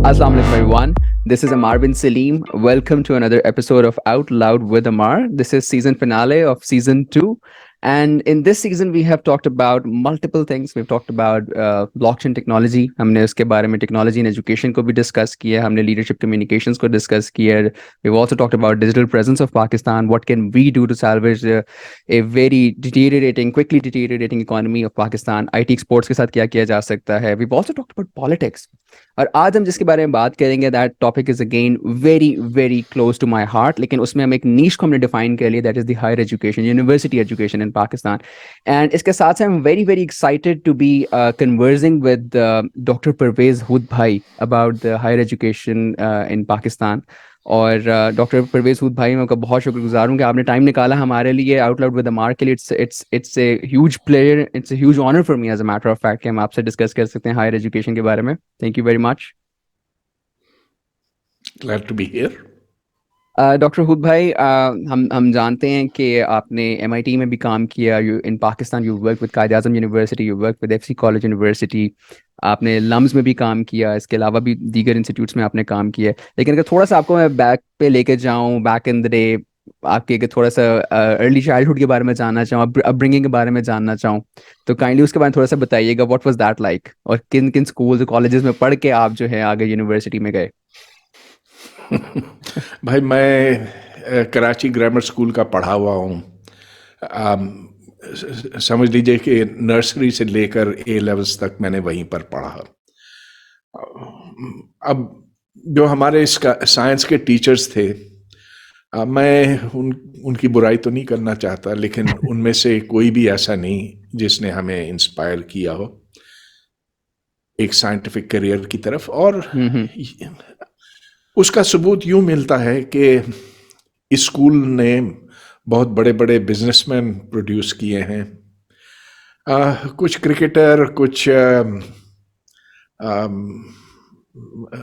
Assalamu alaikum, everyone. This is Amar bin Salim. Welcome to another episode of Out Loud with Amar. This is season finale of season two. And in this season, we have talked about multiple things. We've talked about blockchain technology. हमने उसके बारे में technology and education को भी discuss किया. हमने leadership communications को discuss किया. We've also talked about digital presence of Pakistan. What can we do to salvage a very quickly deteriorating economy of Pakistan? IT exports के साथ क्या किया जा सकता है? We've also talked about politics. और आज हम जिसके बारे में बात करेंगे that topic is again very very close to my heart, लेकिन उसमें हम एक नीश को हमने डिफाइन कर लिया, that is the higher education, university education in Pakistan. And इसके साथ साथ I am very very excited to be conversing with doctor Pervez Hoodbhoy about the higher education in Pakistan. और डॉक्टर परवेज हुद भाई, मैं आपका बहुत शुक्रगुजार हूँ कि आपने टाइम निकाला हमारे लिए आउट लाउड विद अमार के लिए. It's a huge player, it's a huge honour for me as a matter of fact कि हम आपसे डिस्कस कर सकते हैं हायर एजुकेशन के बारे में. Thank you very much. Glad to be here. Doctor Hoodbhoy, हम जानते हैं कि आपने MIT में भी काम किया. You in Pakistan you work with Quaid Azam university, you work with FC college university. आपने लम्स में भी काम किया, इसके अलावा भी दीगर इंस्टीट्यूट्स में आपने काम किया. लेकिन अगर थोड़ा सा आपको मैं बैक पे लेके जाऊँ, बैक इन द डे, आपके अगर थोड़ा सा अर्ली चाइल्डहुड के बारे में जानना चाहूँ, अपब्रिंगिंग के बारे में जानना चाहूँ, तो काइंडली उसके बारे में थोड़ा सा बताइएगा. व्हाट वाज दैट लाइक, और किन किन स्कूल्स और कॉलेजेस में पढ़ के आप जो है आगे यूनिवर्सिटी में गए? भाई मैं कराची ग्रामर स्कूल का पढ़ा हुआ हूँ. समझ लीजिए कि नर्सरी से लेकर A लेवल्स तक मैंने वहीं पर पढ़ा. अब जो हमारे साइंस के टीचर्स थे, मैं उनकी बुराई तो नहीं करना चाहता, लेकिन उनमें से कोई भी ऐसा नहीं जिसने हमें इंस्पायर किया हो एक साइंटिफिक करियर की तरफ. और उसका सबूत यूं मिलता है कि इस स्कूल ने बहुत बड़े बड़े बिजनेसमैन प्रोड्यूस किए हैं. कुछ क्रिकेटर, कुछ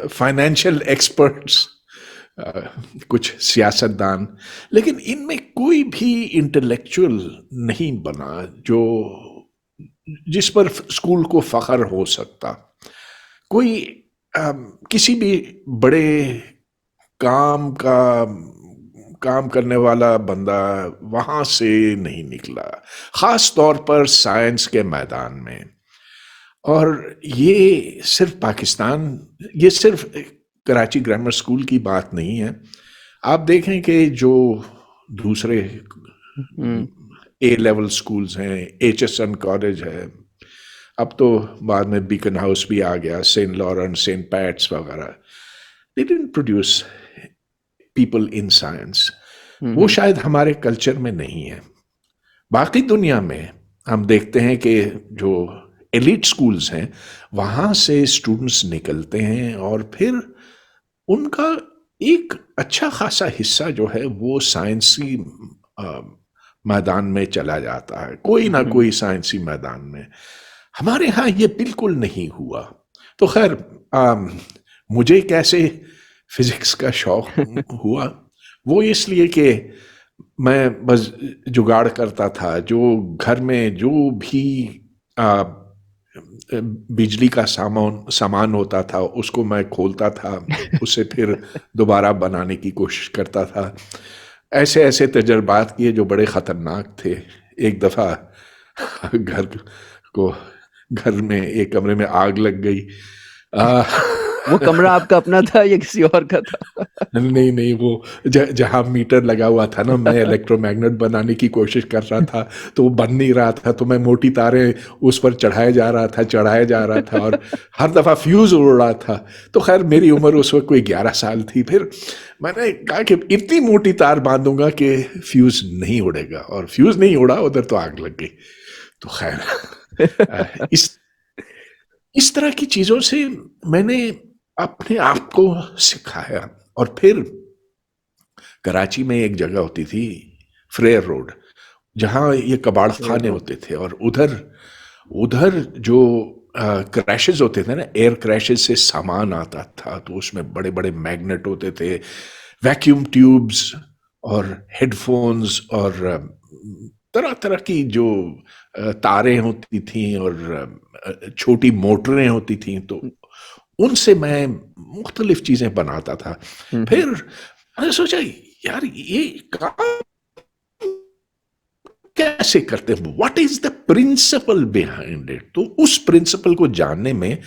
फाइनेंशियल एक्सपर्ट्स, कुछ सियासतदान, लेकिन इनमें कोई भी इंटेलेक्चुअल नहीं बना जो जिस पर स्कूल को फख्र हो सकता. कोई किसी भी बड़े काम करने वाला बंदा वहां से नहीं निकला, खास तौर पर साइंस के मैदान में. और ये सिर्फ पाकिस्तान, ये सिर्फ कराची ग्रामर स्कूल की बात नहीं है. आप देखें कि जो दूसरे A लेवल स्कूल्स हैं, HSN कॉलेज है, अब तो बाद में बीकन हाउस भी आ गया, सेंट लॉरेंस, सेंट पैट्स वगैरह, they didn't produce people in science. वो शायद हमारे कल्चर में नहीं है. बाकी दुनिया में हम देखते हैं कि जो एलिट स्कूल्स हैं वहाँ से स्टूडेंट्स निकलते हैं और फिर उनका एक अच्छा खासा हिस्सा जो है वो साइंसी मैदान में चला जाता है, कोई ना कोई साइंसी मैदान में. हमारे यहाँ ये बिल्कुल नहीं हुआ. तो खैर, मुझे कैसे फिजिक्स का शौक हुआ, वो इसलिए कि मैं बस जुगाड़ करता था. जो घर में जो भी बिजली का सामान होता था उसको मैं खोलता था, उसे फिर दोबारा बनाने की कोशिश करता था. ऐसे ऐसे तजर्बात किए जो बड़े ख़तरनाक थे. एक दफ़ा घर में एक कमरे में आग लग गई. वो कमरा आपका अपना था या किसी और का था? नहीं, वो जहाँ मीटर लगा हुआ था ना, मैं इलेक्ट्रोमैग्नेट बनाने की कोशिश कर रहा था तो वो बन नहीं रहा था, तो मैं मोटी तारें उस पर चढ़ाया जा रहा था और हर दफ़ा फ्यूज़ उड़ रहा था. तो खैर मेरी उम्र उस वक्त कोई 11 साल थी. फिर मैंने कहा कि इतनी मोटी तार बांधूंगा कि फ्यूज़ नहीं उड़ेगा, और फ्यूज़ नहीं उड़ा, उधर तो आग लग गई. तो खैर इस तरह की चीज़ों से मैंने अपने आप को सिखाया. और फिर कराची में एक जगह होती थी फ्रेयर रोड, जहाँ ये कबाड़ खाने होते थे, और उधर जो क्रैशेस होते थे ना, एयर क्रैशेस से सामान आता था, तो उसमें बड़े बड़े मैग्नेट होते थे, वैक्यूम ट्यूब्स और हेडफोन्स और तरह तरह की जो तारें होती थी और छोटी मोटरें होती थी. तो उनसे मैं मुख्तलिफ चीज़ें बनाता था। हम्म। फिर मैंने सोचा यार ये काम कैसे करते हैं, what is the principle behind it. तो उस प्रिंसिपल को जानने में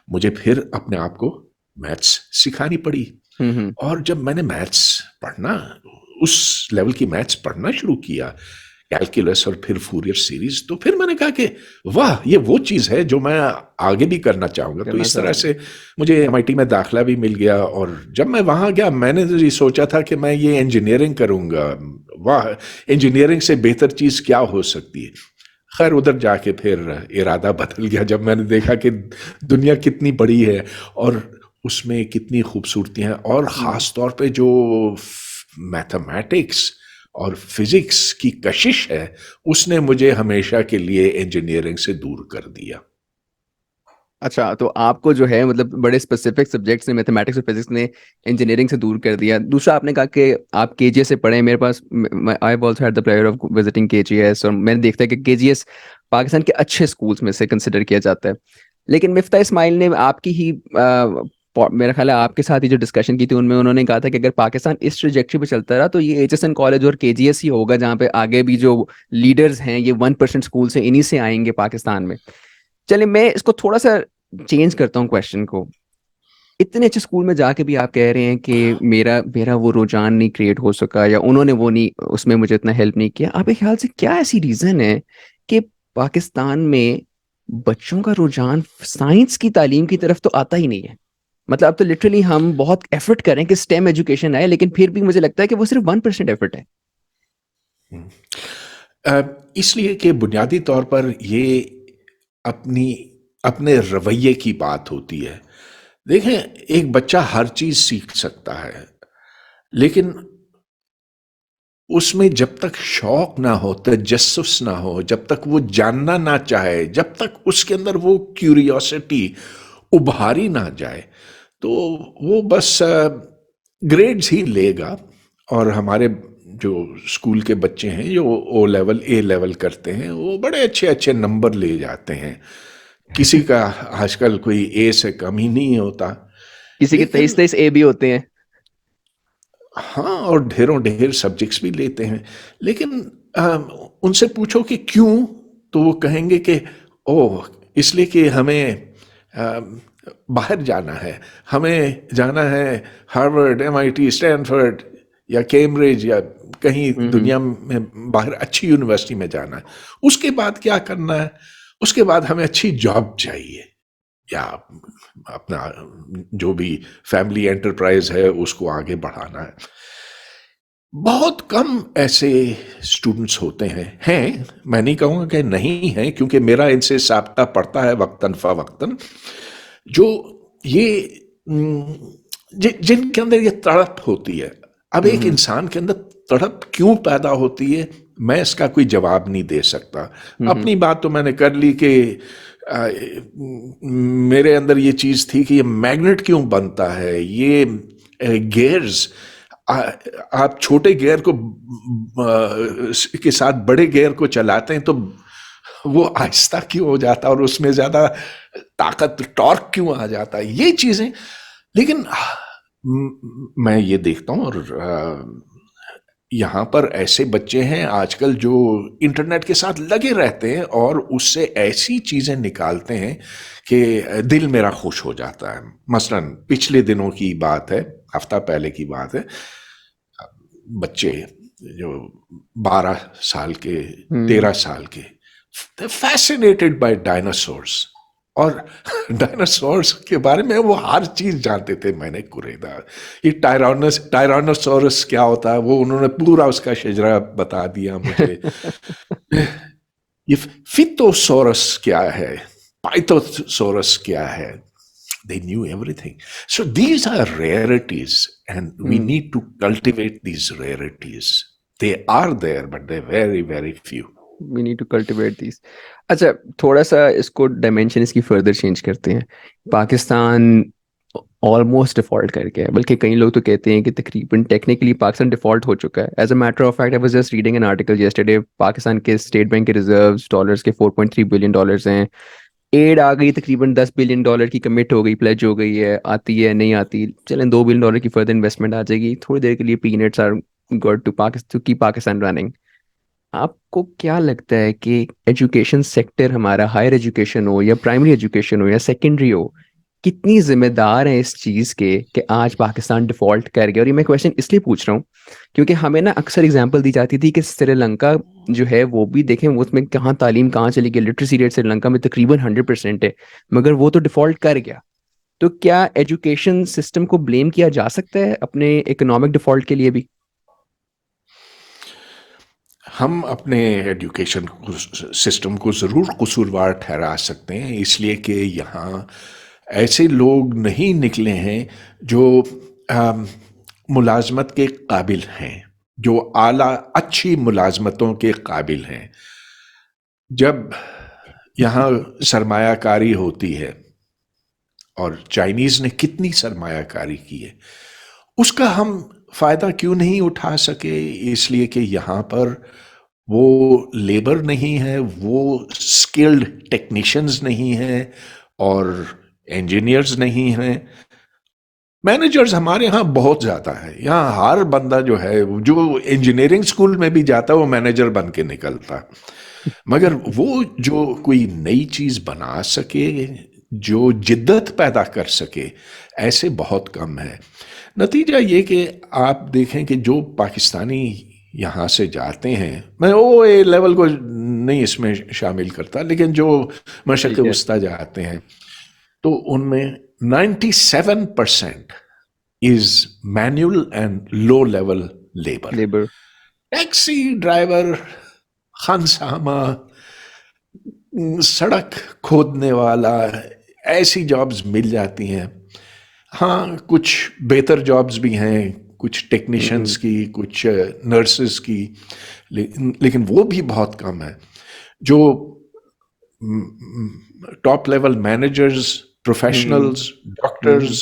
मुझे फिर अपने आप को मैथ्स सिखानी पड़ी। हम्म। और जब मैंने मैथ्स पढ़ना, उस लेवल की मैथ्स पढ़ना शुरू किया, कैलकुलस और फिर फूरियर सीरीज, तो फिर मैंने कहा कि वाह, ये वो चीज़ है जो मैं आगे भी करना चाहूँगा। तो करना इस तरह चाहोगे। से मुझे एमआईटी में दाखिला भी मिल गया। और जब मैं वहाँ गया, मैंने तो ये सोचा था कि मैं ये इंजीनियरिंग करूँगा। वाह, इंजीनियरिंग से बेहतर चीज़ क्या हो सकती है। खैर, उधर जाके फिर इरादा बदल गया जब मैंने देखा कि दुनिया कितनी बड़ी है और उसमें कितनी खूबसूरती है, और ख़ास तौर पे जो मैथमेटिक्स और फिजिक्स की कशिश है, उसने मुझे हमेशा के लिए इंजीनियरिंग से दूर कर दिया। अच्छा, तो आपको जो है मतलब बड़े स्पेसिफिक सब्जेक्ट्स ने, मैथमेटिक्स और फिजिक्स ने इंजीनियरिंग से दूर कर दिया। दूसरा, आपने कहा कि आप केजीएस से पढ़े हैं। मेरे पास, I also had the pleasure of visiting KGS, और मैंने देखा है कि केजीएस पाकिस्तान के अच्छे स्कूल्स में से कंसिडर किया जाता है। लेकिन मिफ्ता इस्माइल ने आपकी ही मेरा ख्याल है आपके साथ ही जो डिस्कशन की थी, उनमें उन्होंने कहा था कि अगर पाकिस्तान इस ट्रेजेक्टरी पे चलता रहा तो ये एचएसएन कॉलेज और केजीएस ही होगा जहाँ पे आगे भी जो लीडर्स हैं ये 1% स्कूल से इन्हीं से आएंगे पाकिस्तान में। चलिए, मैं इसको थोड़ा सा चेंज करता हूँ क्वेश्चन को। इतने अच्छे स्कूल में जाके भी आप कह रहे हैं कि मेरा मेरा वो रुझान नहीं क्रिएट हो सका, या उन्होंने वो नहीं, उसमें मुझे इतना हेल्प नहीं किया। आपके ख्याल से क्या ऐसी रीजन है कि पाकिस्तान में बच्चों का रुझान साइंस की तालीम की तरफ तो आता ही नहीं है? मतलब अब तो लिटरली हम बहुत एफर्ट करें कि स्टेम एजुकेशन आए, लेकिन फिर भी मुझे लगता है कि वो सिर्फ 1% एफर्ट है। इसलिए कि बुनियादी तौर पर ये अपनी अपने रवैये की बात होती है। देखें, एक बच्चा हर चीज सीख सकता है, लेकिन उसमें जब तक शौक ना हो, तजस्सुस ना हो, जब तक वो जानना ना चाहे, जब तक उसके अंदर वो क्यूरियोसिटी उभारी ना जाए, तो वो बस ग्रेड्स ही लेगा। और हमारे जो स्कूल के बच्चे हैं जो ओ लेवल ए लेवल करते हैं, वो बड़े अच्छे अच्छे नंबर ले जाते हैं। किसी का आजकल कोई ए से कम ही नहीं होता। किसी के तेईस लेकिन तेईस ए भी होते हैं। हाँ, और ढेरों ढेर सब्जेक्ट्स भी लेते हैं। लेकिन उनसे पूछो कि क्यों, तो वो कहेंगे कि ओह, इसलिए कि हमें आ, बाहर जाना है, हमें जाना है हार्वर्ड, एमआईटी, स्टैनफोर्ड या कैम्ब्रिज या कहीं हम्म। दुनिया में बाहर अच्छी यूनिवर्सिटी में जाना है। उसके बाद क्या करना है? उसके बाद हमें अच्छी जॉब चाहिए, या अपना जो भी फैमिली एंटरप्राइज है उसको आगे बढ़ाना है। बहुत कम ऐसे स्टूडेंट्स होते हैं, मैं नहीं कहूँगा कि नहीं है, क्योंकि मेरा इनसे साबता पड़ता है वक्तन फ़वक्तन, जो ये जिनके अंदर ये तड़प होती है। अब एक हम्म। इंसान के अंदर तड़प क्यों पैदा होती है, मैं इसका कोई जवाब नहीं दे सकता। हम्म। अपनी बात तो मैंने कर ली कि आ, मेरे अंदर ये चीज़ थी कि ये मैग्नेट क्यों बनता है, ये गेयर्स, आप छोटे गियर को के साथ बड़े गियर को चलाते हैं तो वो आहिस्ता क्यों हो जाता है, और उसमें ज्यादा ताकत, टॉर्क क्यों आ जाता है, ये चीजें। लेकिन मैं ये देखता हूँ, और यहाँ पर ऐसे बच्चे हैं आजकल जो इंटरनेट के साथ लगे रहते हैं और उससे ऐसी चीजें निकालते हैं कि दिल मेरा खुश हो जाता है। मसलन पिछले दिनों की बात है, हफ्ता पहले की बात है, बच्चे जो 12 साल के, हम्म। 13 साल के, फैसिनेटेड बाय डायनासोर्स, और डायनासोर्स के बारे में वो हर चीज जानते थे। मैंने कुरेदा, ये टायरानोसोरस क्या होता है वो उन्होंने पूरा उसका शजरा बता दिया मुझे। ये फिटोसोरस क्या है, पाइथोसोरस क्या है, they knew everything. So these are rarities, and we hmm. need to cultivate these rarities. They are there, but they're very, very few. We need to cultivate this. अच्छा, थोड़ा सा इसको डायमेंशन इसकी फर्दर चेंज करते हैं। Pakistan almost default करके है, बल्कि कई लोग तो कहते हैं कि तकरीबन टेक्निकली पाकिस्तान डिफॉल्ट हो चुका है। As a matter of fact, I was just reading an article yesterday. Pakistan के स्टेट बैंक के रिजर्व्स डॉलर्स के 4.3 बिलियन डॉलर्स हैं। एड आ गई, तकरीबन $10 बिलियन की कमिट हो गई, प्लेज हो गई है, आती है नहीं आती, चलें $2 बिलियन की फर्दर इन्वेस्टमेंट आ जाएगी, थोड़ी देर के लिए peanuts are good to Pakistan, to keep Pakistan running. आपको क्या लगता है कि एजुकेशन सेक्टर हमारा, हायर एजुकेशन हो या प्राइमरी एजुकेशन हो या सेकेंडरी हो, कितनी जिम्मेदार है इस चीज़ के कि आज पाकिस्तान डिफॉल्ट कर गया? और ये मैं क्वेश्चन इसलिए पूछ रहा हूँ क्योंकि हमें ना अक्सर एग्जांपल दी जाती थी कि श्रीलंका जो है वो भी देखें, वो उसमें कहाँ तालीम कहाँ चली गई, लिटरेसी रेट श्रीलंका में तकरीबन 100% है, मगर वो तो डिफॉल्ट कर गया। तो क्या एजुकेशन सिस्टम को ब्लेम किया जा सकता है अपने इकोनॉमिक डिफॉल्ट के लिए भी? हम अपने एजुकेशन सिस्टम को ज़रूर कसूरवार ठहरा सकते हैं, इसलिए कि यहाँ ऐसे लोग नहीं निकले हैं जो अम, मुलाजमत के काबिल हैं, जो आला अच्छी मुलाजमतों के काबिल हैं। जब यहाँ सरमायाकारी होती है, और चाइनीज़ ने कितनी सरमायाकारी की है, उसका हम फ़ायदा क्यों नहीं उठा सके? इसलिए कि यहाँ पर वो लेबर नहीं है, वो स्किल्ड टेक्नीशियंस नहीं हैं और इंजीनियर्स नहीं हैं। मैनेजर्स हमारे यहाँ बहुत ज़्यादा है। यहाँ हर बंदा जो है, जो इंजीनियरिंग स्कूल में भी जाता है, वो मैनेजर बन के निकलता है। मगर वो जो कोई नई चीज़ बना सके, जो जिद्दत पैदा कर सके, ऐसे बहुत कम है। नतीजा ये कि आप देखें कि जो पाकिस्तानी यहाँ से जाते हैं, मैं ओ ए लेवल को नहीं इसमें शामिल करता, लेकिन जो मशरक़ ठीक है। वस्ता जाते हैं, तो उनमें 97% is manual and low level labour. Labour. Taxi driver, खानसामा, सड़क खोदने वाला, ऐसी जॉब्स मिल जाती हैं। हाँ, कुछ बेहतर जॉब्स भी हैं, कुछ टेक्नीशियंस की, कुछ नर्सेस की, लेकिन वो भी बहुत कम है। जो टॉप लेवल मैनेजर्स, हम्म। प्रोफेशनल्स, हम्म। डॉक्टर्स,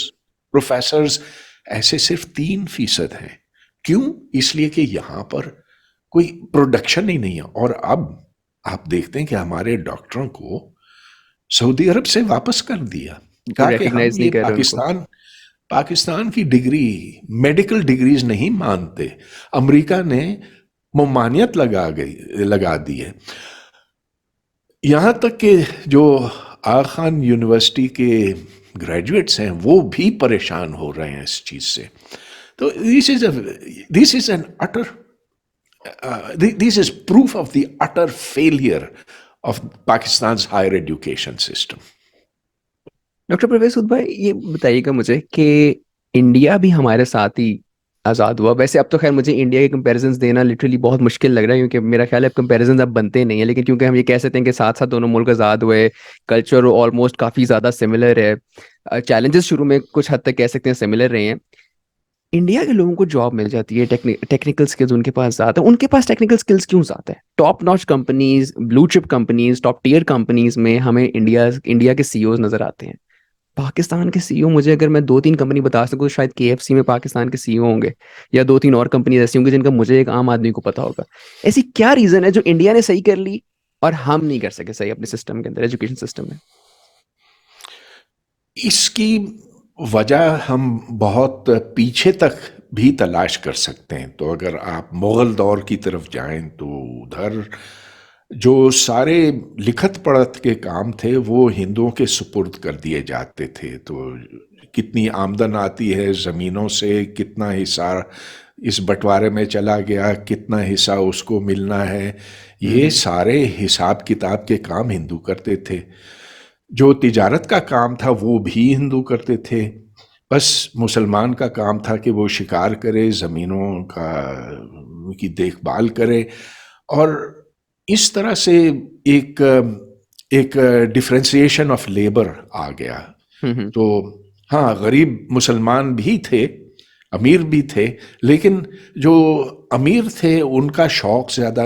प्रोफेसर्स, ऐसे सिर्फ 3% हैं। क्यों? इसलिए कि यहाँ पर कोई प्रोडक्शन ही नहीं है। और अब आप देखते हैं कि हमारे डॉक्टरों को सऊदी अरब से वापस कर दिया, कोई कहा कि हम रिकग्नाइज नहीं ये कर रहे उनको। पाकिस्तान की डिग्री, मेडिकल डिग्रीज नहीं मानते। अमेरिका ने ममानियत लगा दी है। यहाँ तक कि जो आगा खान यूनिवर्सिटी के ग्रेजुएट्स हैं, वो भी परेशान हो रहे हैं इस चीज़ से। तो this is an utter this is proof of the utter failure of Pakistan higher education system. Doctor Pervez Hoodbhoy, ये बताइएगा मुझे कि इंडिया भी हमारे साथ ही आज़ाद हुआ। वैसे अब तो खैर मुझे इंडिया के कंपैरिजंस देना लिटरली बहुत मुश्किल लग रहा है, क्योंकि मेरा ख्याल है अब कंपैरिजंस अब बनते नहीं है, लेकिन क्योंकि हम ये कह सकते हैं कि साथ साथ दोनों मुल्क आज़ाद हुए, कल्चर ऑलमोस्ट काफ़ी ज़्यादा सिमिलर है, चैलेंजेस शुरू में कुछ हद तक कह सकते हैं सिमिलर रहे हैं। इंडिया के लोगों को जॉब मिल जाती है, टेक्निकल स्किल्स उनके पास ज़्यादा है। उनके पास टेक्निकल स्किल्स क्यों ज़्यादा है? Top notch companies, blue chip companies, top tier companies में हमें इंडिया के सीईओज नजर आते हैं। पाकिस्तान के सीईओ, मुझे अगर मैं दो तीन कंपनी बता सकूं तो शायद केएफसी में पाकिस्तान के सीईओ होंगे, या दो तीन और कंपनी ऐसी होंगी जिनका मुझे एक आम आदमी को पता होगा। ऐसी क्या रीजन है जो इंडिया ने सही कर ली और हम नहीं कर सके सही अपने सिस्टम के अंदर, एजुकेशन सिस्टम में? इसकी वजह हम बहुत पीछे तक भी तलाश कर सकते हैं। तो अगर आप मुग़ल दौर की तरफ जाएं, तो उधर जो सारे लिखत पढ़त के काम थे, वो हिंदुओं के सुपुर्द कर दिए जाते थे। तो कितनी आमदन आती है ज़मीनों से, कितना हिस्सा इस बंटवारे में चला गया, कितना हिस्सा उसको मिलना है, ये हम्म। सारे हिसाब किताब के काम हिंदू करते थे। जो तिजारत का काम था, वो भी हिंदू करते थे। बस मुसलमान का काम था कि वो शिकार करे, ज़मीनों का की देखभाल करे। और इस तरह से एक एक डिफरेंशिएशन ऑफ लेबर आ गया। हम्म। तो हाँ, गरीब मुसलमान भी थे, अमीर भी थे, लेकिन जो अमीर थे उनका शौक ज़्यादा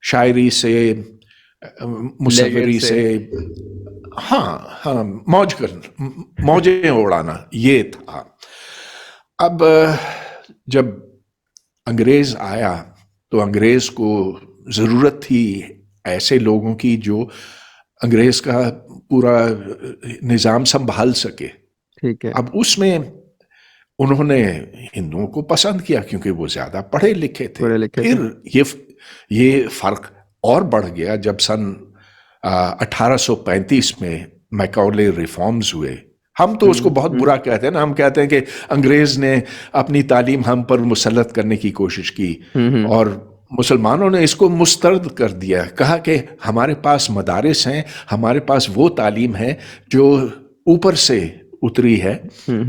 शायरी से, लेजर मुसव्वरी से। से, हाँ हाँ, मौजें उड़ाना, ये था। अब जब अंग्रेज आया, तो अंग्रेज को ज़रूरत थी ऐसे लोगों की जो अंग्रेज का पूरा निज़ाम संभाल सके। ठीक है। अब उसमें उन्होंने हिंदुओं को पसंद किया क्योंकि वो ज़्यादा पढ़े लिखे थे। पढ़े लिखे थे। फिर ये फ़र्क और बढ़ गया जब सन 1835 में मैकॉले रिफॉर्म्स हुए। हम तो उसको बहुत बुरा कहते हैं ना, हम कहते हैं कि अंग्रेज़ ने अपनी तालीम हम पर मुसल्लत करने की कोशिश की और मुसलमानों ने इसको मुस्तरद कर दिया, कहा कि हमारे पास मदारिस हैं, हमारे पास वो तालीम है जो ऊपर से उतरी है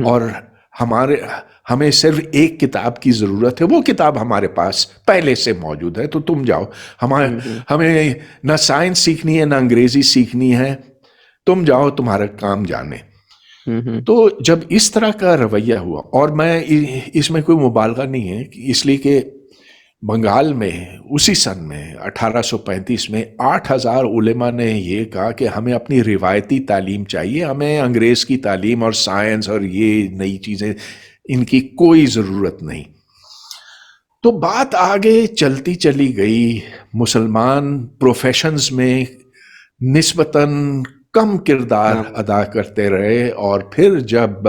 और हमें सिर्फ एक किताब की ज़रूरत है, वो किताब हमारे पास पहले से मौजूद है, तो तुम जाओ, हमें ना साइंस सीखनी है ना अंग्रेज़ी सीखनी है, तुम जाओ तुम्हारा काम जाने। तो जब इस तरह का रवैया हुआ, और मैं इसमें कोई मुबालगा नहीं है, इसलिए कि बंगाल में उसी सन में 1835 में 8,000 उलेमा ने ये कहा कि हमें अपनी रिवायती तालीम चाहिए, हमें अंग्रेज़ की तालीम और साइंस और ये नई चीज़ें इनकी कोई ज़रूरत नहीं। तो बात आगे चलती चली गई, मुसलमान प्रोफेशंस में निस्बतन कम किरदार अदा करते रहे, और फिर जब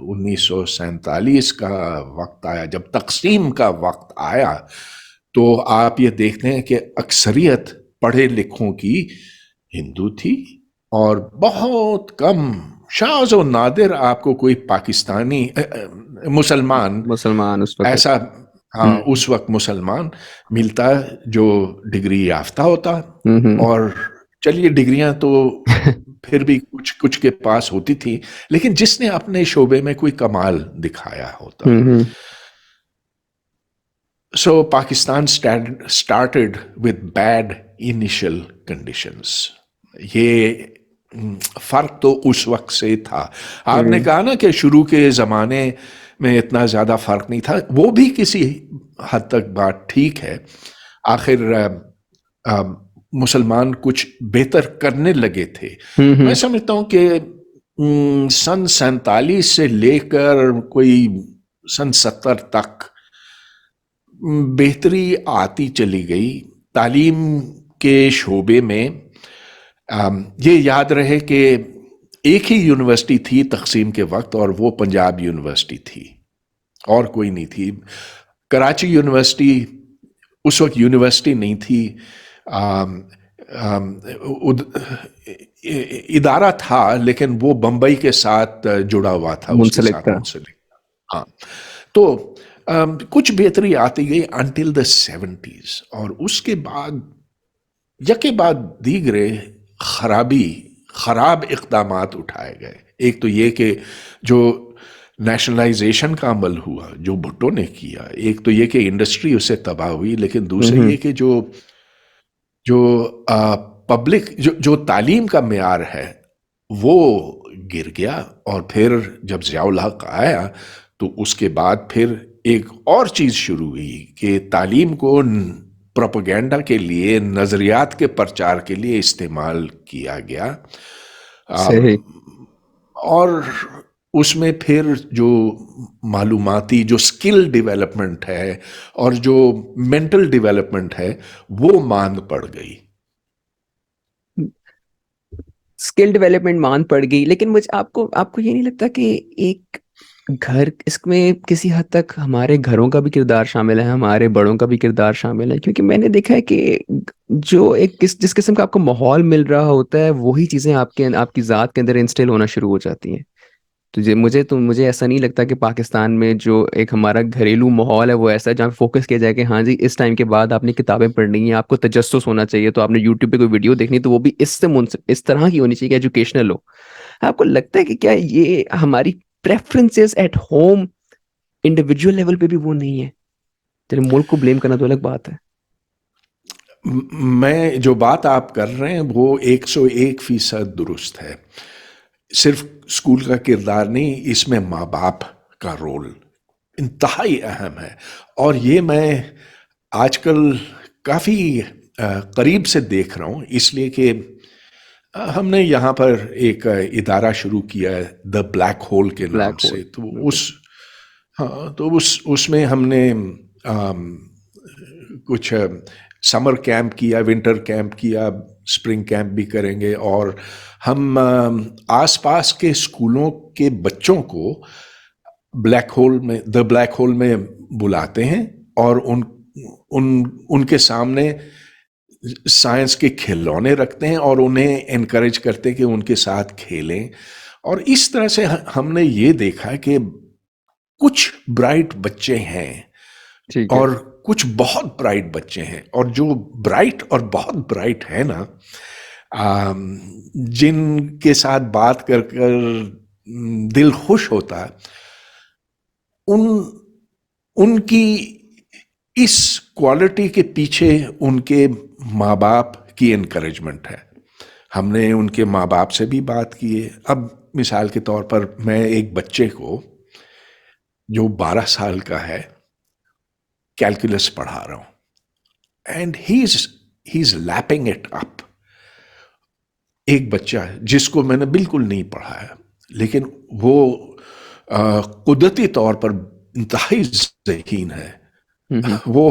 1947 का वक्त आया, जब तकसीम का वक्त आया, तो आप ये देखते हैं कि अक्सरियत पढ़े लिखों की हिंदू थी और बहुत कम, शाज़ और नादिर आपको कोई पाकिस्तानी मुसलमान उस वक्त ऐसा, हाँ उस वक्त मुसलमान मिलता जो डिग्री याफ्ता होता। और चलिए डिग्रियां तो फिर भी कुछ कुछ के पास होती थी, लेकिन जिसने अपने शोबे में कोई कमाल दिखाया होता। सो Pakistan started with bad initial conditions. ये फर्क तो उस वक्त से था। आपने कहा ना कि शुरू के ज़माने में इतना ज़्यादा फर्क नहीं था, वो भी किसी हद तक बात ठीक है। आखिर मुसलमान कुछ बेहतर करने लगे थे। मैं समझता हूँ कि सन 47 से लेकर कोई सन 70 तक बेहतरी आती चली गई तालीम के शोबे में। ये याद रहे कि एक ही यूनिवर्सिटी थी तकसीम के वक्त, और वो पंजाब यूनिवर्सिटी थी और कोई नहीं थी। कराची यूनिवर्सिटी उस वक्त यूनिवर्सिटी नहीं थी, इदारा था, लेकिन वो बम्बई के साथ जुड़ा हुआ था, उसके साथ मुंसलिक। हाँ, तो कुछ बेहतरी आती गई अंटिल द 70s, और उसके बाद यके बाद दीगरे खराब इक़दामात उठाए गए। एक तो ये कि जो नेशनलाइजेशन का अमल हुआ जो भुट्टो ने किया, एक तो ये कि इंडस्ट्री उससे तबाह हुई, लेकिन दूसरा ये कि जो पब्लिक जो तालीम का मेयार है वो गिर गया। और फिर जब ज़ियाउल हक आया तो उसके बाद फिर एक और चीज़ शुरू हुई कि तालीम को प्रोपेगेंडा के लिए, नज़रियात के प्रचार के लिए इस्तेमाल किया गया। और उसमें फिर जो मालूमाती, जो स्किल डेवलपमेंट है और जो मेंटल डेवलपमेंट है वो मांद पड़ गई। स्किल डेवलपमेंट मांद पड़ गई, लेकिन मुझे आपको ये नहीं लगता कि एक घर, इसमें किसी हद तक हमारे घरों का भी किरदार शामिल है, हमारे बड़ों का भी किरदार शामिल है? क्योंकि मैंने देखा है कि जो जिस किस्म का आपको माहौल मिल रहा होता है वही चीजें आपकी जात के अंदर इंस्टिल होना शुरू हो जाती हैं। मुझे ऐसा नहीं लगता कि पाकिस्तान में जो एक हमारा घरेलू माहौल है वो ऐसा है जहाँ फोकस किया जाए कि हाँ जी इस टाइम के बाद आपने किताबें पढ़नी है, आपको तजस्सुस होना चाहिए, तो आपने यूट्यूब पे कोई वीडियो देखनी तो वो भी इस तरह की होनी चाहिए कि एजुकेशनल हो। आपको लगता है कि क्या ये हमारी preferences at home individual level पे भी वो नहीं है? चलिए मुल्क को ब्लेम करना तो अलग बात है। मैं जो बात आप कर रहे हैं वो 101% दुरुस्त है। सिर्फ स्कूल का किरदार नहीं, इसमें माँ बाप का रोल इंतहाई अहम है। और ये मैं आजकल काफ़ी करीब से देख रहा हूँ, इसलिए कि हमने यहाँ पर एक इदारा शुरू किया है द ब्लैक होल के नाम से। तो उसमें हमने कुछ समर कैंप किया, विंटर कैंप किया, स्प्रिंग कैंप भी करेंगे, और हम आसपास के स्कूलों के बच्चों को द ब्लैक होल में बुलाते हैं, और उनके सामने साइंस के खिलौने रखते हैं और उन्हें एनकरेज करते हैं कि उनके साथ खेलें। और इस तरह से हमने ये देखा कि कुछ ब्राइट बच्चे हैं ठीक है। और कुछ बहुत ब्राइट बच्चे हैं, और जो ब्राइट और बहुत ब्राइट है ना, जिनके साथ बात कर कर दिल खुश होता है, उन उनकी इस क्वालिटी के पीछे उनके माँ बाप की एनकरेजमेंट है। हमने उनके माँ बाप से भी बात की है। अब मिसाल के तौर पर मैं एक बच्चे को जो 12 साल का है कैलकुलस पढ़ा रहा हूं, and he is lapping it up. एक बच्चा है जिसको मैंने बिल्कुल नहीं पढ़ाया, लेकिन वो कुदरती तौर पर इंतहाई ज़हीन है। वो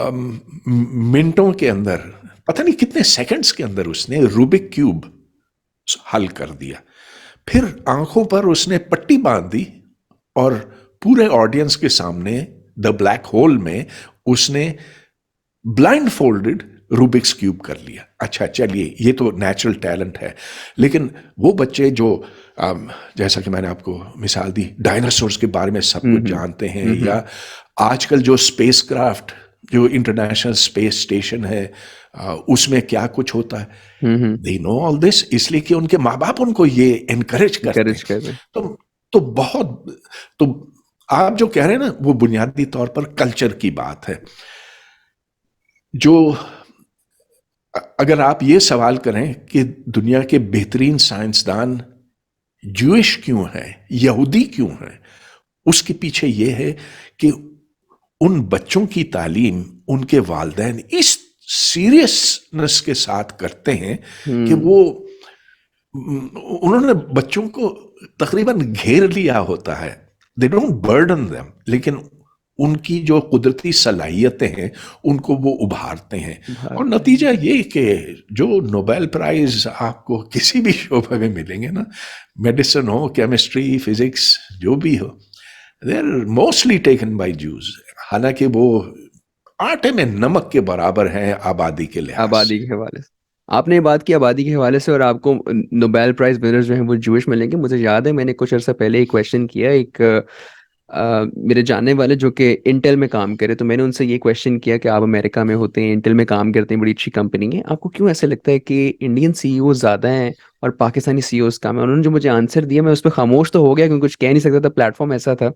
मिनटों के अंदर, पता नहीं कितने सेकंड्स के अंदर उसने रूबिक क्यूब हल कर दिया। फिर आंखों पर उसने पट्टी बांध दी और पूरे ऑडियंस के सामने द ब्लैक होल में उसने ब्लाइंड फोल्डेड रूबिक्स क्यूब कर लिया। अच्छा, चलिए, ये तो नेचुरल टैलेंट है। लेकिन वो बच्चे जो जैसा कि मैंने आपको मिसाल दी, डायनासोर्स के बारे में सब कुछ जानते हैं, या आजकल जो स्पेसक्राफ्ट, जो इंटरनेशनल स्पेस स्टेशन है, उसमें क्या कुछ होता है, दे नो ऑल दिस, इसलिए कि उनके माँ बाप उनको ये एनकरेज करते हैं। तो बहुत, तो आप जो कह रहे हैं ना, वो बुनियादी तौर पर कल्चर की बात है। जो अगर आप ये सवाल करें कि दुनिया के बेहतरीन साइंसदान ज्यूइश क्यों है, यहूदी क्यों है, उसके पीछे ये है कि उन बच्चों की तालीम उनके वालिदैन इस सीरियसनेस के साथ करते हैं कि वो उन्होंने बच्चों को तकरीबन घेर लिया होता है। दे डोंट बर्डन देम, लेकिन उनकी जो कुदरती सलाहियतें हैं उनको वो उभारते हैं। और नतीजा ये कि जो नोबेल प्राइज आपको किसी भी शोबे में मिलेंगे ना, मेडिसिन हो, केमिस्ट्री, फिजिक्स, जो भी हो, they are mostly taken by Jews. हालांकि वो आटे में नमक के बराबर हैं आबादी के लिहाज आबादी के हवाले से आपने बात की, आबादी के हवाले से, और आपको नोबेल प्राइज विनर्स जो हैं वो जूश मिलेंगे। मुझे याद है मैंने कुछ अर्सा पहले एक क्वेश्चन किया, एक मेरे जानने वाले जो कि इंटेल में काम करे, तो मैंने उनसे ये क्वेश्चन किया कि आप अमेरिका में होते हैं, इंटेल में काम करते हैं, बड़ी अच्छी कंपनी है, आपको क्यों ऐसे लगता है कि इंडियन सीईओ ज़्यादा हैं और पाकिस्तानी सीईओज कम है? उन्होंने जो मुझे आंसर दिया, मैं उस पर खामोश तो हो गया क्योंकि कुछ कह नहीं सकता था, प्लेटफॉर्म ऐसा था।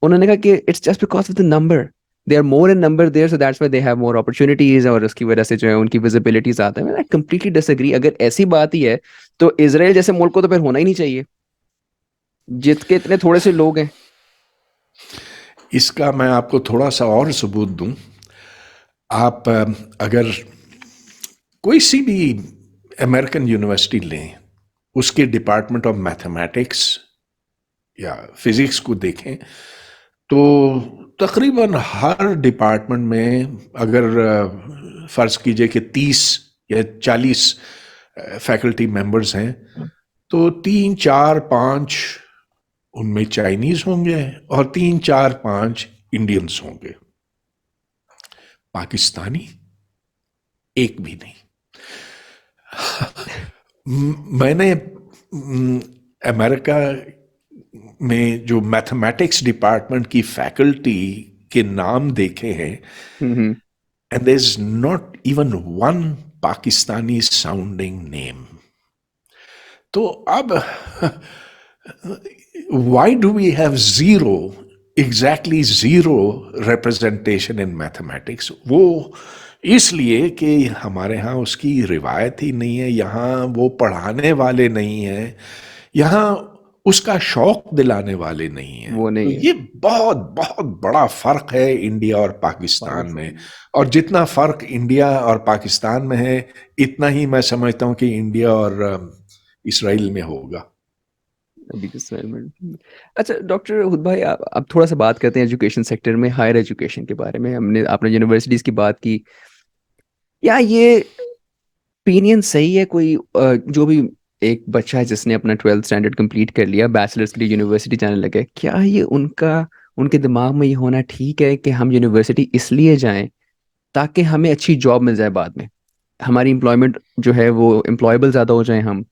उन्होंने कहा कि it's just because of the number, they are more in number there, so that's why they have more opportunities, और उसकी वजह से जो है उनकी विजिबिलिटी ज़्यादा है। मैं कंप्लीटली डिसएग्री। अगर ऐसी बात ही है तो इसराइल जैसे मुल्क को तो फिर होना ही नहीं चाहिए, जित के इतने थोड़े से लोग हैं। इसका मैं आपको थोड़ा सा और सबूत दूं। आप अगर कोई सी भी अमेरिकन यूनिवर्सिटी लें, उसके डिपार्टमेंट ऑफ मैथमेटिक्स या फिजिक्स को देखें, तो तकरीबन हर डिपार्टमेंट में अगर फर्ज कीजिए कि 30 या 40 फैकल्टी मेंबर्स हैं, तो 3, 4, 5 उनमें चाइनीज होंगे और 3, 4, 5 इंडियंस होंगे। पाकिस्तानी एक भी नहीं। मैंने अमेरिका में जो मैथमेटिक्स डिपार्टमेंट की फैकल्टी के नाम देखे हैं, and there is not even one Pakistani sounding name. तो अब why do we have exactly zero representation in mathematics? वो इसलिए कि हमारे यहाँ उसकी रिवायत ही नहीं है, यहाँ वो पढ़ाने वाले नहीं हैं, यहाँ उसका शौक दिलाने वाले नहीं हैं। वो तो नहीं है ये बहुत बहुत बड़ा फर्क है इंडिया और पाकिस्तान में। और जितना फर्क इंडिया और पाकिस्तान में है, इतना ही मैं समझता हूँ कि इंडिया और इसराइल में होगा। अभी तो इसराइल में। अच्छा डॉक्टर हुद भाई, आप थोड़ा सा बात करते हैं एजुकेशन सेक्टर में, हायर एजुकेशन के बारे में। आपने यूनिवर्सिटीज की बात की, या ये ओपिनियन सही है कोई जो भी एक बच्चा है जिसने अपना 12th स्टैंडर्ड कंप्लीट कर लिया, बैचलर्स के लिए यूनिवर्सिटी जाने लगे, क्या ये उनके दिमाग में ये होना ठीक है कि हम यूनिवर्सिटी इसलिए जाएं ताकि हमें अच्छी जॉब मिल जाए बाद में, हमारी एम्प्लॉयमेंट जो है वो एम्प्लॉयबल ज़्यादा हो जाए हम,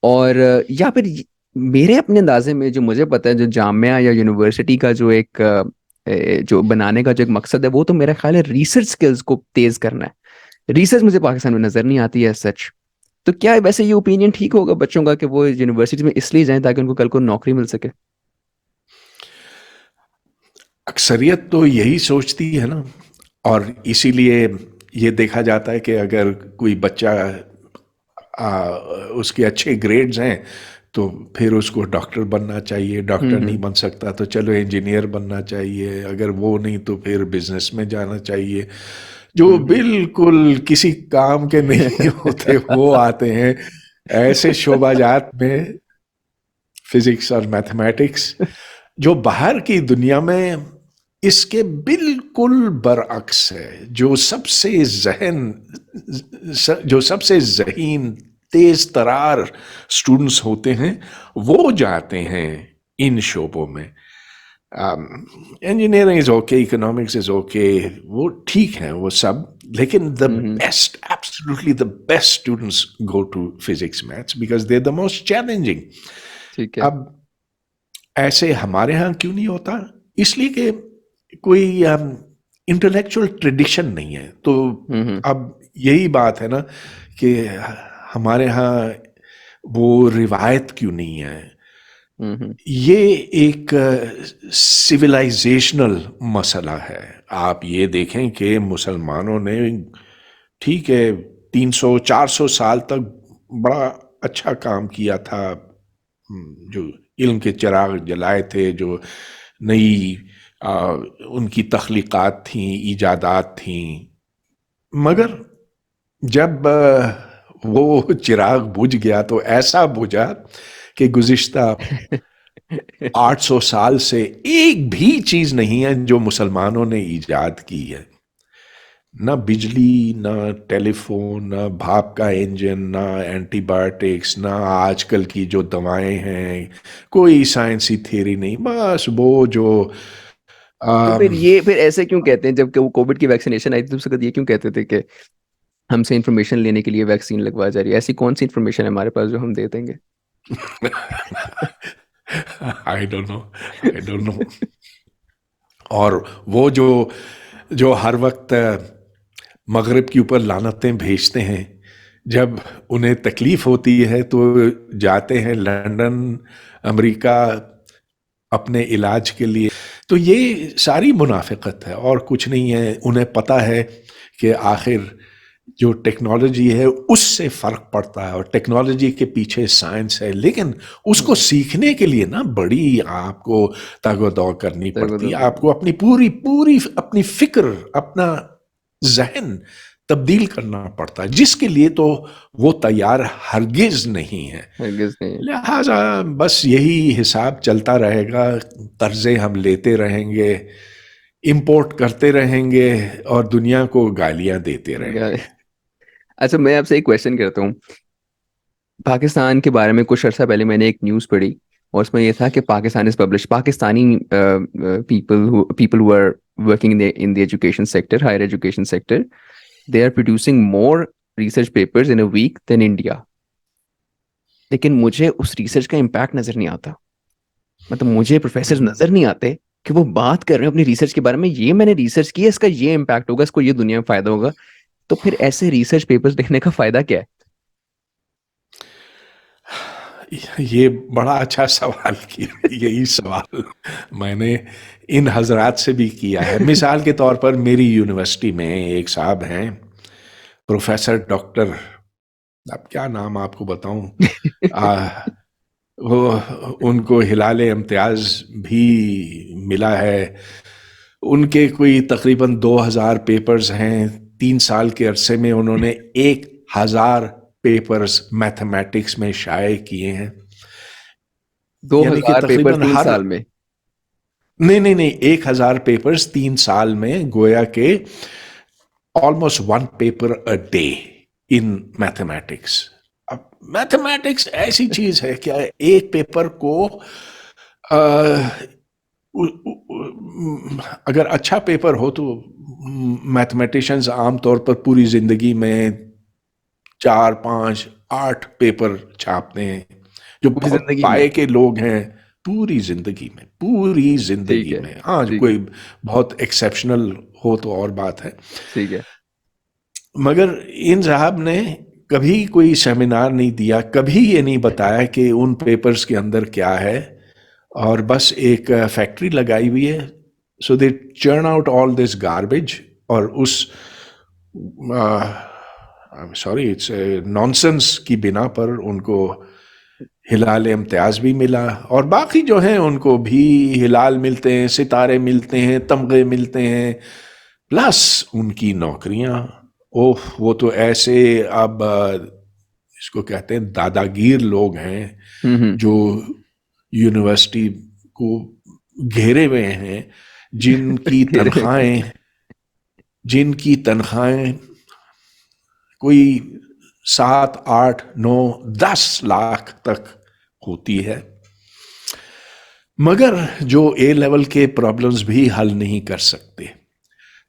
और या फिर मेरे अपने अंदाजे में जो मुझे पता है, जो जामिया या यूनिवर्सिटी का जो एक जो बनाने का जो एक मकसद है, वो तो मेरा ख्याल है रिसर्च स्किल्स को तेज करना है। रिसर्च मुझे पाकिस्तान में नजर नहीं आती है सच। तो क्या वैसे ये ओपिनियन ठीक होगा बच्चों का कि वो यूनिवर्सिटी में इसलिए जाएं ताकि उनको कल को नौकरी मिल सके? अक्सरियत तो यही सोचती है ना, और इसीलिए ये देखा जाता है कि अगर कोई बच्चा उसके अच्छे ग्रेड्स हैं तो फिर उसको डॉक्टर बनना चाहिए, डॉक्टर नहीं हम्म। बन सकता तो चलो इंजीनियर बनना चाहिए, अगर वो नहीं तो फिर बिजनेस में जाना चाहिए। जो हम्म। बिल्कुल किसी काम के नहीं होते वो आते हैं ऐसे शोबाजात में, फिजिक्स और मैथमेटिक्स, जो बाहर की दुनिया में इसके बिल्कुल बरअक्स है। जो सबसे जहीन तेज तरार स्टूडेंट्स होते हैं वो जाते हैं इन शोबों में। Engineering is okay, economics is okay, वो ठीक है वो सब, लेकिन the hmm. Best, absolutely the best students go to physics maths because they are the most challenging. ठीक है। अब ऐसे हमारे यहाँ क्यों नहीं होता? इसलिए कि कोई इंटेलेक्चुअल ट्रेडिशन नहीं है। तो हम्म। अब यही बात है ना कि हमारे यहाँ वो रिवायत क्यों नहीं है। हम्म। ये एक सिविलाइजेशनल मसला है। आप ये देखें कि मुसलमानों ने, ठीक है, 300-400 साल तक बड़ा अच्छा काम किया था, जो इल्म के चिराग जलाए थे, जो नई उनकी तख्लीकात थी, इजादात थी, मगर जब वो चिराग बुझ गया तो ऐसा बुझा कि गुज़िश्ता 800 साल से एक भी चीज नहीं है जो मुसलमानों ने इजाद की है। ना बिजली, ना टेलीफोन, ना भाप का इंजन, ना एंटीबायोटिक्स, ना आजकल की जो दवाएं हैं, कोई साइंसी थ्योरी नहीं, बस वो जो तो आम, फिर ऐसे क्यों कहते हैं, जब कि वो कोविड की वैक्सीनेशन आई थी तो उसके बाद ये क्यों कहते थे कि हमसे इन्फॉर्मेशन लेने के लिए वैक्सीन लगवा जा रही है? ऐसी कौन सी इन्फॉर्मेशन है हमारे पास जो हम दे देंगे? I don't know, I don't know. और वो जो जो हर वक्त मगरिब के ऊपर लानतें भेजते हैं, जब उन्हें तकलीफ होती है तो जाते हैं लंदन, अमेरिका अपने इलाज के लिए। तो ये सारी मुनाफिकत है और कुछ नहीं है। उन्हें पता है कि आखिर जो टेक्नोलॉजी है उससे फर्क पड़ता है और टेक्नोलॉजी के पीछे साइंस है, लेकिन उसको हम्म। सीखने के लिए ना बड़ी आपको तागोदौ करनी तेरे को पड़ती है। तो- आपको अपनी पूरी पूरी अपनी फिक्र, अपना जहन तब्दील करना पड़ता है, जिसके लिए तो वो तैयार हरगिज नहीं है। हरगिज नहीं। लिहाजा बस यही हिसाब चलता रहेगा, कर्जे हम लेते रहेंगे, इंपोर्ट करते रहेंगे और दुनिया को गालियां देते रहेंगे। अच्छा, मैं आपसे एक क्वेश्चन करता हूँ। पाकिस्तान के बारे में कुछ अर्सा पहले मैंने एक न्यूज़ पढ़ी, और उसमें ये था कि Pakistan is publish Pakistani people who are working in the education sector, higher education sector, they are producing more research papers in a week than India. लेकिन मुझे उस रिसर्च का इम्पैक्ट नजर नहीं आता। मतलब मुझे प्रोफेसर हम्म। नजर नहीं आते कि वो बात कर रहे हैं अपनी रिसर्च के बारे में, ये मैंने रिसर्च की है, इसका ये इम्पैक्ट होगा, इसको ये दुनिया में फायदा होगा। तो फिर ऐसे रिसर्च पेपर्स लिखने का फायदा क्या है? ये बड़ा अच्छा सवाल किया। यही सवाल मैंने इन हजरात से भी किया है। मिसाल के तौर पर मेरी यूनिवर्सिटी में एक साहब हैं, प्रोफेसर डॉक्टर, अब क्या नाम आपको बताऊं, आ, वो उनको हिलाल इम्तियाज भी मिला है। उनके कोई तकरीबन 2000 पेपर्स हैं। 3 साल के अरसे में उन्होंने 1000 पेपर्स मैथमेटिक्स में शाये किए हैं। दो यानी कि हजार पेपर तकरीबन तीन हर, साल में? नहीं नहीं नहीं, 1000 पेपर्स 3 साल में, गोया के almost 1 paper a day in mathematics. अब मैथमेटिक्स ऐसी चीज है क्या, एक पेपर को अगर अच्छा पेपर हो तो मैथमेटिशियंस आमतौर पर पूरी जिंदगी में 4, 5, 8 पेपर छापते हैं। जो पूरी बहुत जिंदगी में? पाए के लोग हैं, पूरी ठीक जिंदगी है, में। हाँ, जो ठीक है, कोई बहुत एक्सेप्शनल हो तो और बात है। ठीक है। मगर इन साहब ने कभी कोई सेमिनार नहीं दिया, कभी ये नहीं बताया कि उन पेपर्स के अंदर क्या है, और बस एक फैक्ट्री लगाई हुई है। So they churn out all this garbage, और उस सॉरी इट्स नॉनसेंस की बिना पर उनको हिलाल इम्तियाज भी मिला, और बाकी जो हैं उनको भी हिलाल मिलते हैं, सितारे मिलते हैं, तमगे मिलते हैं, प्लस उनकी नौकरियां। ओह, वो तो ऐसे अब इसको कहते हैं दादागीर लोग हैं हम्म। जो यूनिवर्सिटी को घेरे हुए हैं, जिनकी घेरे हुए। तनख्वाहें जिनकी तनख्वाहें कोई 7, 8, 9, 10 लाख तक होती है, मगर जो ए लेवल के प्रॉब्लम्स भी हल नहीं कर सकते।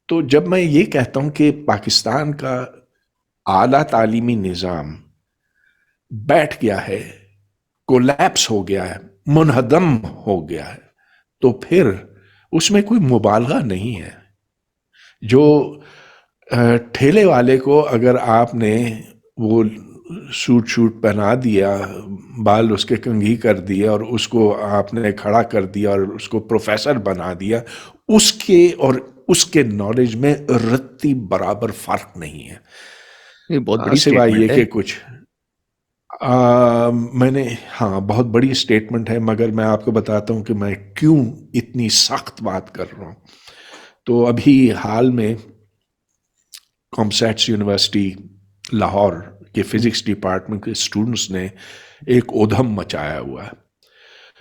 तो जब मैं ये कहता हूं कि पाकिस्तान का आला तालीमी निज़ाम बैठ गया है, कोलैप्स हो गया है, मुनहदम हो गया है, तो फिर उसमें कोई मुबालगा नहीं है। जो ठेले वाले को अगर आपने वो सूट शूट पहना दिया, बाल उसके कंघी कर दिए, और उसको आपने खड़ा कर दिया और उसको प्रोफेसर बना दिया, उसके और उसके नॉलेज में रत्ती बराबर फर्क नहीं है। ये बहुत बड़ी सिवाय ये स्टेटमेंट है। कि कुछ मैंने, हाँ, बहुत बड़ी स्टेटमेंट है, मगर मैं आपको बताता हूँ कि मैं क्यों इतनी सख्त बात कर रहा हूँ। तो अभी हाल में कॉमसैट्स यूनिवर्सिटी लाहौर के फिजिक्स डिपार्टमेंट के स्टूडेंट्स ने एक उधम मचाया हुआ है,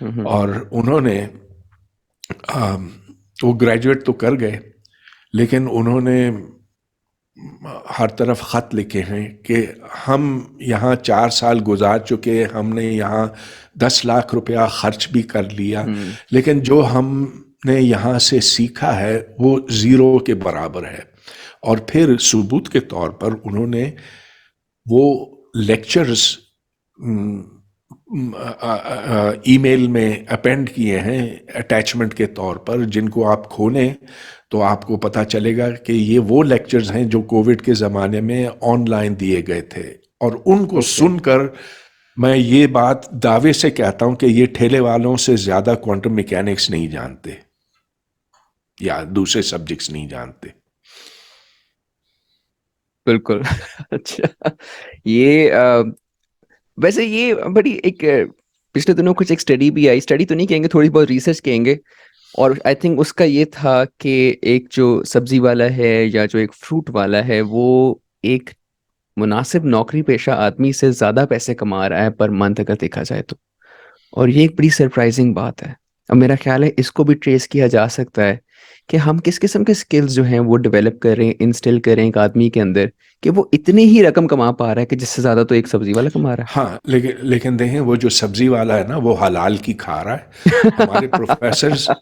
हम्म। और उन्होंने वो ग्रेजुएट तो कर गए, लेकिन उन्होंने हर तरफ खत लिखे हैं कि हम यहाँ 4 साल गुजार चुके, हमने यहाँ 10 लाख रुपया खर्च भी कर लिया, हम्म। लेकिन जो हमने यहाँ से सीखा है वो ज़ीरो के बराबर है। और फिर सबूत के तौर पर उन्होंने वो लेक्चर्स ईमेल में अपेंड किए हैं अटैचमेंट के तौर पर, जिनको आप खोलें तो आपको पता चलेगा कि ये वो लेक्चर्स हैं जो कोविड के ज़माने में ऑनलाइन दिए गए थे। और उनको ओके। सुनकर मैं ये बात दावे से कहता हूं कि ये ठेले वालों से ज़्यादा क्वांटम मैकेनिक्स नहीं जानते या दूसरे सब्जेक्ट्स नहीं जानते। बिल्कुल। अच्छा। ये वैसे ये बड़ी एक पिछले दिनों कुछ एक स्टडी भी आई, स्टडी तो नहीं कहेंगे, थोड़ी बहुत रिसर्च कहेंगे। और आई थिंक उसका ये था कि एक जो सब्जी वाला है या जो एक फ्रूट वाला है, वो एक मुनासिब नौकरी पेशा आदमी से ज्यादा पैसे कमा रहा है पर मंथ अगर देखा जाए तो। और ये एक बड़ी सरप्राइजिंग बात है। अब मेरा ख्याल है इसको भी ट्रेस किया जा सकता है कि हम किस किस्म के स्किल्स जो हैं वो डेवलप कर रहे हैं, इंस्टिल कर रहे हैं एक आदमी के अंदर, कि वो इतनी ही रकम कमा पा रहा है कि जिससे ज्यादा तो एक सब्जी वाला कमा रहा हाँ, लेकिन देखें, वो जो सब्जी वाला है ना, वो हलाल की खा रहा है। हमारे प्रोफेसर्स है।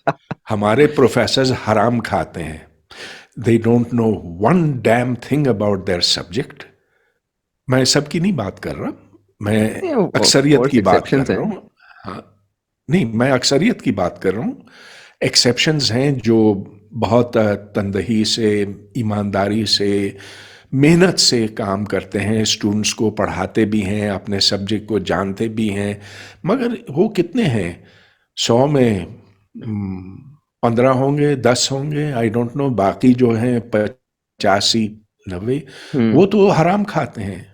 हमारे प्रोफेसर्स हराम खाते हैं। They don't know one damn thing about their subject. मैं सबकी नहीं बात कर रहा, मैं ऑफ अक्सरियत कोर्स की बात कर एक्सेप्शंस रहा हैं। हूँ। हाँ, नहीं, मैं अक्सरियत की बात कर रहा हूँ। एक्सेप्शंस हैं जो बहुत तंदही से, ईमानदारी से, मेहनत से काम करते हैं, स्टूडेंट्स को पढ़ाते भी हैं, अपने सब्जेक्ट को जानते भी हैं, मगर वो कितने हैं? 100 में 15 होंगे, 10 होंगे, आई डोंट नो। बाकी जो हैं 85, 90, हम्म। वो तो हराम खाते हैं।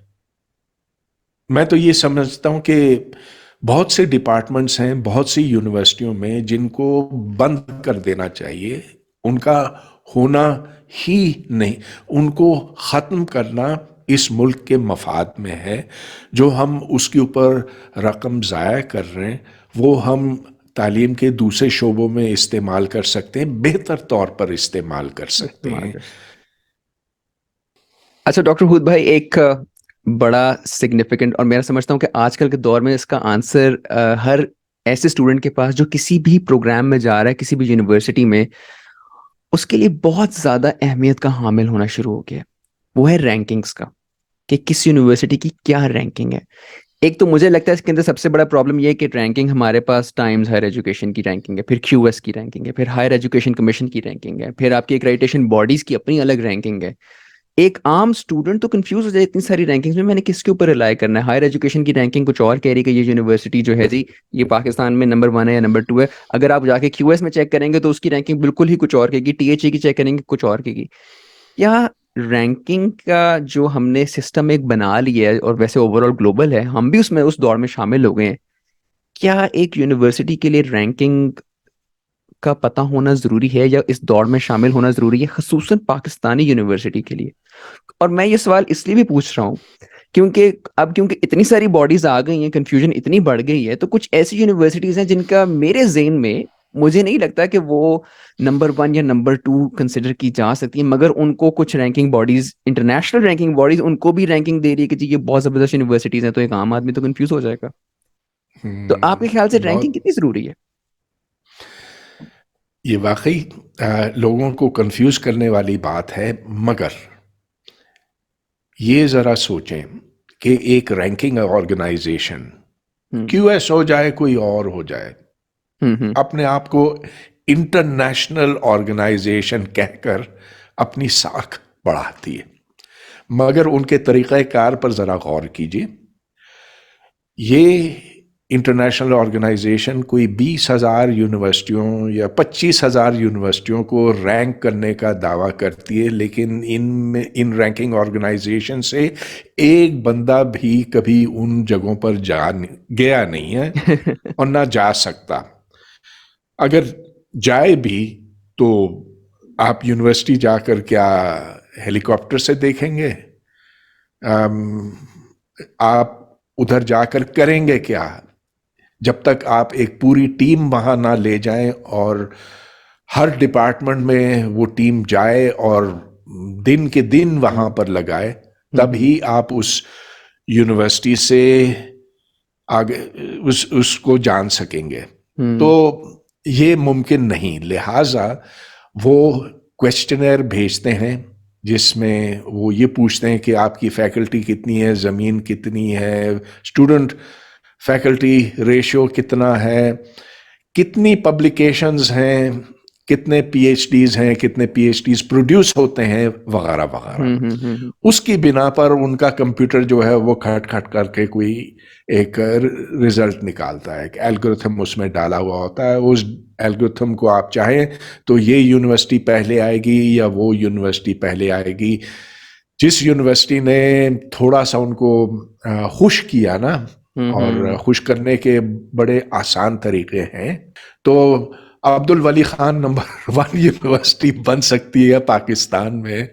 मैं तो ये समझता हूँ कि बहुत से डिपार्टमेंट्स हैं, बहुत सी यूनिवर्सिटियों में, जिनको बंद कर देना चाहिए। उनका होना ही नहीं, उनको ख़त्म करना इस मुल्क के मफाद में है। जो हम उसके ऊपर रकम ज़ाया कर रहे हैं, वो हम तालीम के दूसरे शोबों में इस्तेमाल कर सकते हैं, बेहतर तौर पर इस्तेमाल कर सकते इस्तेमाल हैं। कर। अच्छा डॉक्टर हुद भाई, एक बड़ा सिग्निफिकेंट, और मैं समझता हूँ कि आजकल के दौर में इसका आंसर हर ऐसे स्टूडेंट के पास जो किसी भी प्रोग्राम में जा रहा है, किसी भी यूनिवर्सिटी में, उसके लिए बहुत ज़्यादा अहमियत का हामिल होना शुरू हो गया है। वो है रैंकिंग्स का, कि किस यूनिवर्सिटी की क्या रैंकिंग है। एक तो मुझे लगता है इसके अंदर सबसे बड़ा प्रॉब्लम ये है कि रैंकिंग हमारे पास टाइम्स हायर एजुकेशन की रैंकिंग है, फिर क्यूएस की रैंकिंग है, फिर हायर एजुकेशन कमीशन की रैंकिंग है, फिर आपकी एक्रेडिटेशन बॉडीज की अपनी अलग रैंकिंग है। एक आम स्टूडेंट तो कंफ्यूज हो जाए इतनी सारी रैंकिंग्स में, मैंने किसके ऊपर रिलाई करना है। हायर एजुकेशन की रैंकिंग कुछ और कह रही है कि ये यूनिवर्सिटी जो है जी, ये पाकिस्तान में नंबर 1 है या नंबर 2 है। अगर आप जाके क्यूएस में चेक करेंगे तो उसकी रैंकिंग बिल्कुल ही कुछ और कहेगी, टीएचई की चेक करेंगे कुछ और कहेगी। या रैंकिंग का जो हमने सिस्टम एक बना लिया है, और वैसे ओवरऑल ग्लोबल है, हम भी उसमें उस दौर में शामिल हो गए हैं। क्या एक यूनिवर्सिटी के लिए रैंकिंग का पता होना जरूरी है, या इस दौड़ में शामिल होना जरूरी है, खसूसन पाकिस्तानी यूनिवर्सिटी के लिए? और मैं ये सवाल इसलिए भी पूछ रहा हूँ क्योंकि अब क्योंकि इतनी सारी बॉडीज आ गई हैं, कंफ्यूजन इतनी बढ़ गई है, तो कुछ ऐसी यूनिवर्सिटीज हैं जिनका मेरे ज़हन में, मुझे नहीं लगता कि वो नंबर 1 या नंबर 2 कंसिडर की जा सकती है, मगर उनको कुछ ranking bodies, international ranking bodies, उनको भी रैंकिंग दे रही है कि जी ये बहुत जबरदस्त यूनिवर्सिटीज हैं। तो एक आम आदमी तो कंफ्यूज हो जाएगा। तो आपके ख्याल से रैंकिंग बहुत कितनी जरूरी है? ये वाकई लोगों को कंफ्यूज करने वाली बात है, मगर ये जरा सोचें कि एक रैंकिंग ऑर्गेनाइजेशन, हम्म। क्यूएस हो जाए कोई और हो जाए, हम्म। अपने आप को इंटरनेशनल ऑर्गेनाइजेशन कहकर अपनी साख बढ़ाती है, मगर उनके तरीक़ाकार पर जरा गौर कीजिए। ये इंटरनेशनल ऑर्गेनाइजेशन कोई 20,000 यूनिवर्सिटियों या 25,000 यूनिवर्सिटियों को रैंक करने का दावा करती है, लेकिन इन रैंकिंग ऑर्गेनाइजेशन से एक बंदा भी कभी उन जगहों पर गया नहीं है और ना जा सकता। अगर जाए भी तो आप यूनिवर्सिटी जाकर क्या हेलीकॉप्टर से देखेंगे? आप उधर जाकर करेंगे क्या जब तक आप एक पूरी टीम वहां ना ले जाएं और हर डिपार्टमेंट में वो टीम जाए और दिन के दिन वहां पर लगाए, तभी आप उस यूनिवर्सिटी से आगे उसको जान सकेंगे। तो ये मुमकिन नहीं, लिहाजा वो क्वेश्चनर भेजते हैं जिसमें वो ये पूछते हैं कि आपकी फैकल्टी कितनी है, ज़मीन कितनी है, स्टूडेंट फैकल्टी रेशियो कितना है, कितनी पब्लिकेशंस हैं, कितने पीएचडीज हैं, कितने पीएचडीज प्रोड्यूस होते हैं, वगैरह वगैरह। उसकी बिना पर उनका कंप्यूटर जो है वो खट खट करके कोई एक रिजल्ट निकालता है, एक एल्गोरिथम उसमें डाला हुआ होता है। उस एल्गोरिथम को आप चाहें तो ये यूनिवर्सिटी पहले आएगी या वो यूनिवर्सिटी पहले आएगी। जिस यूनिवर्सिटी ने थोड़ा सा उनको खुश किया ना, और खुश करने के बड़े आसान तरीके हैं, तो अब्दुल वली खान नंबर 1 यूनिवर्सिटी बन सकती है पाकिस्तान में,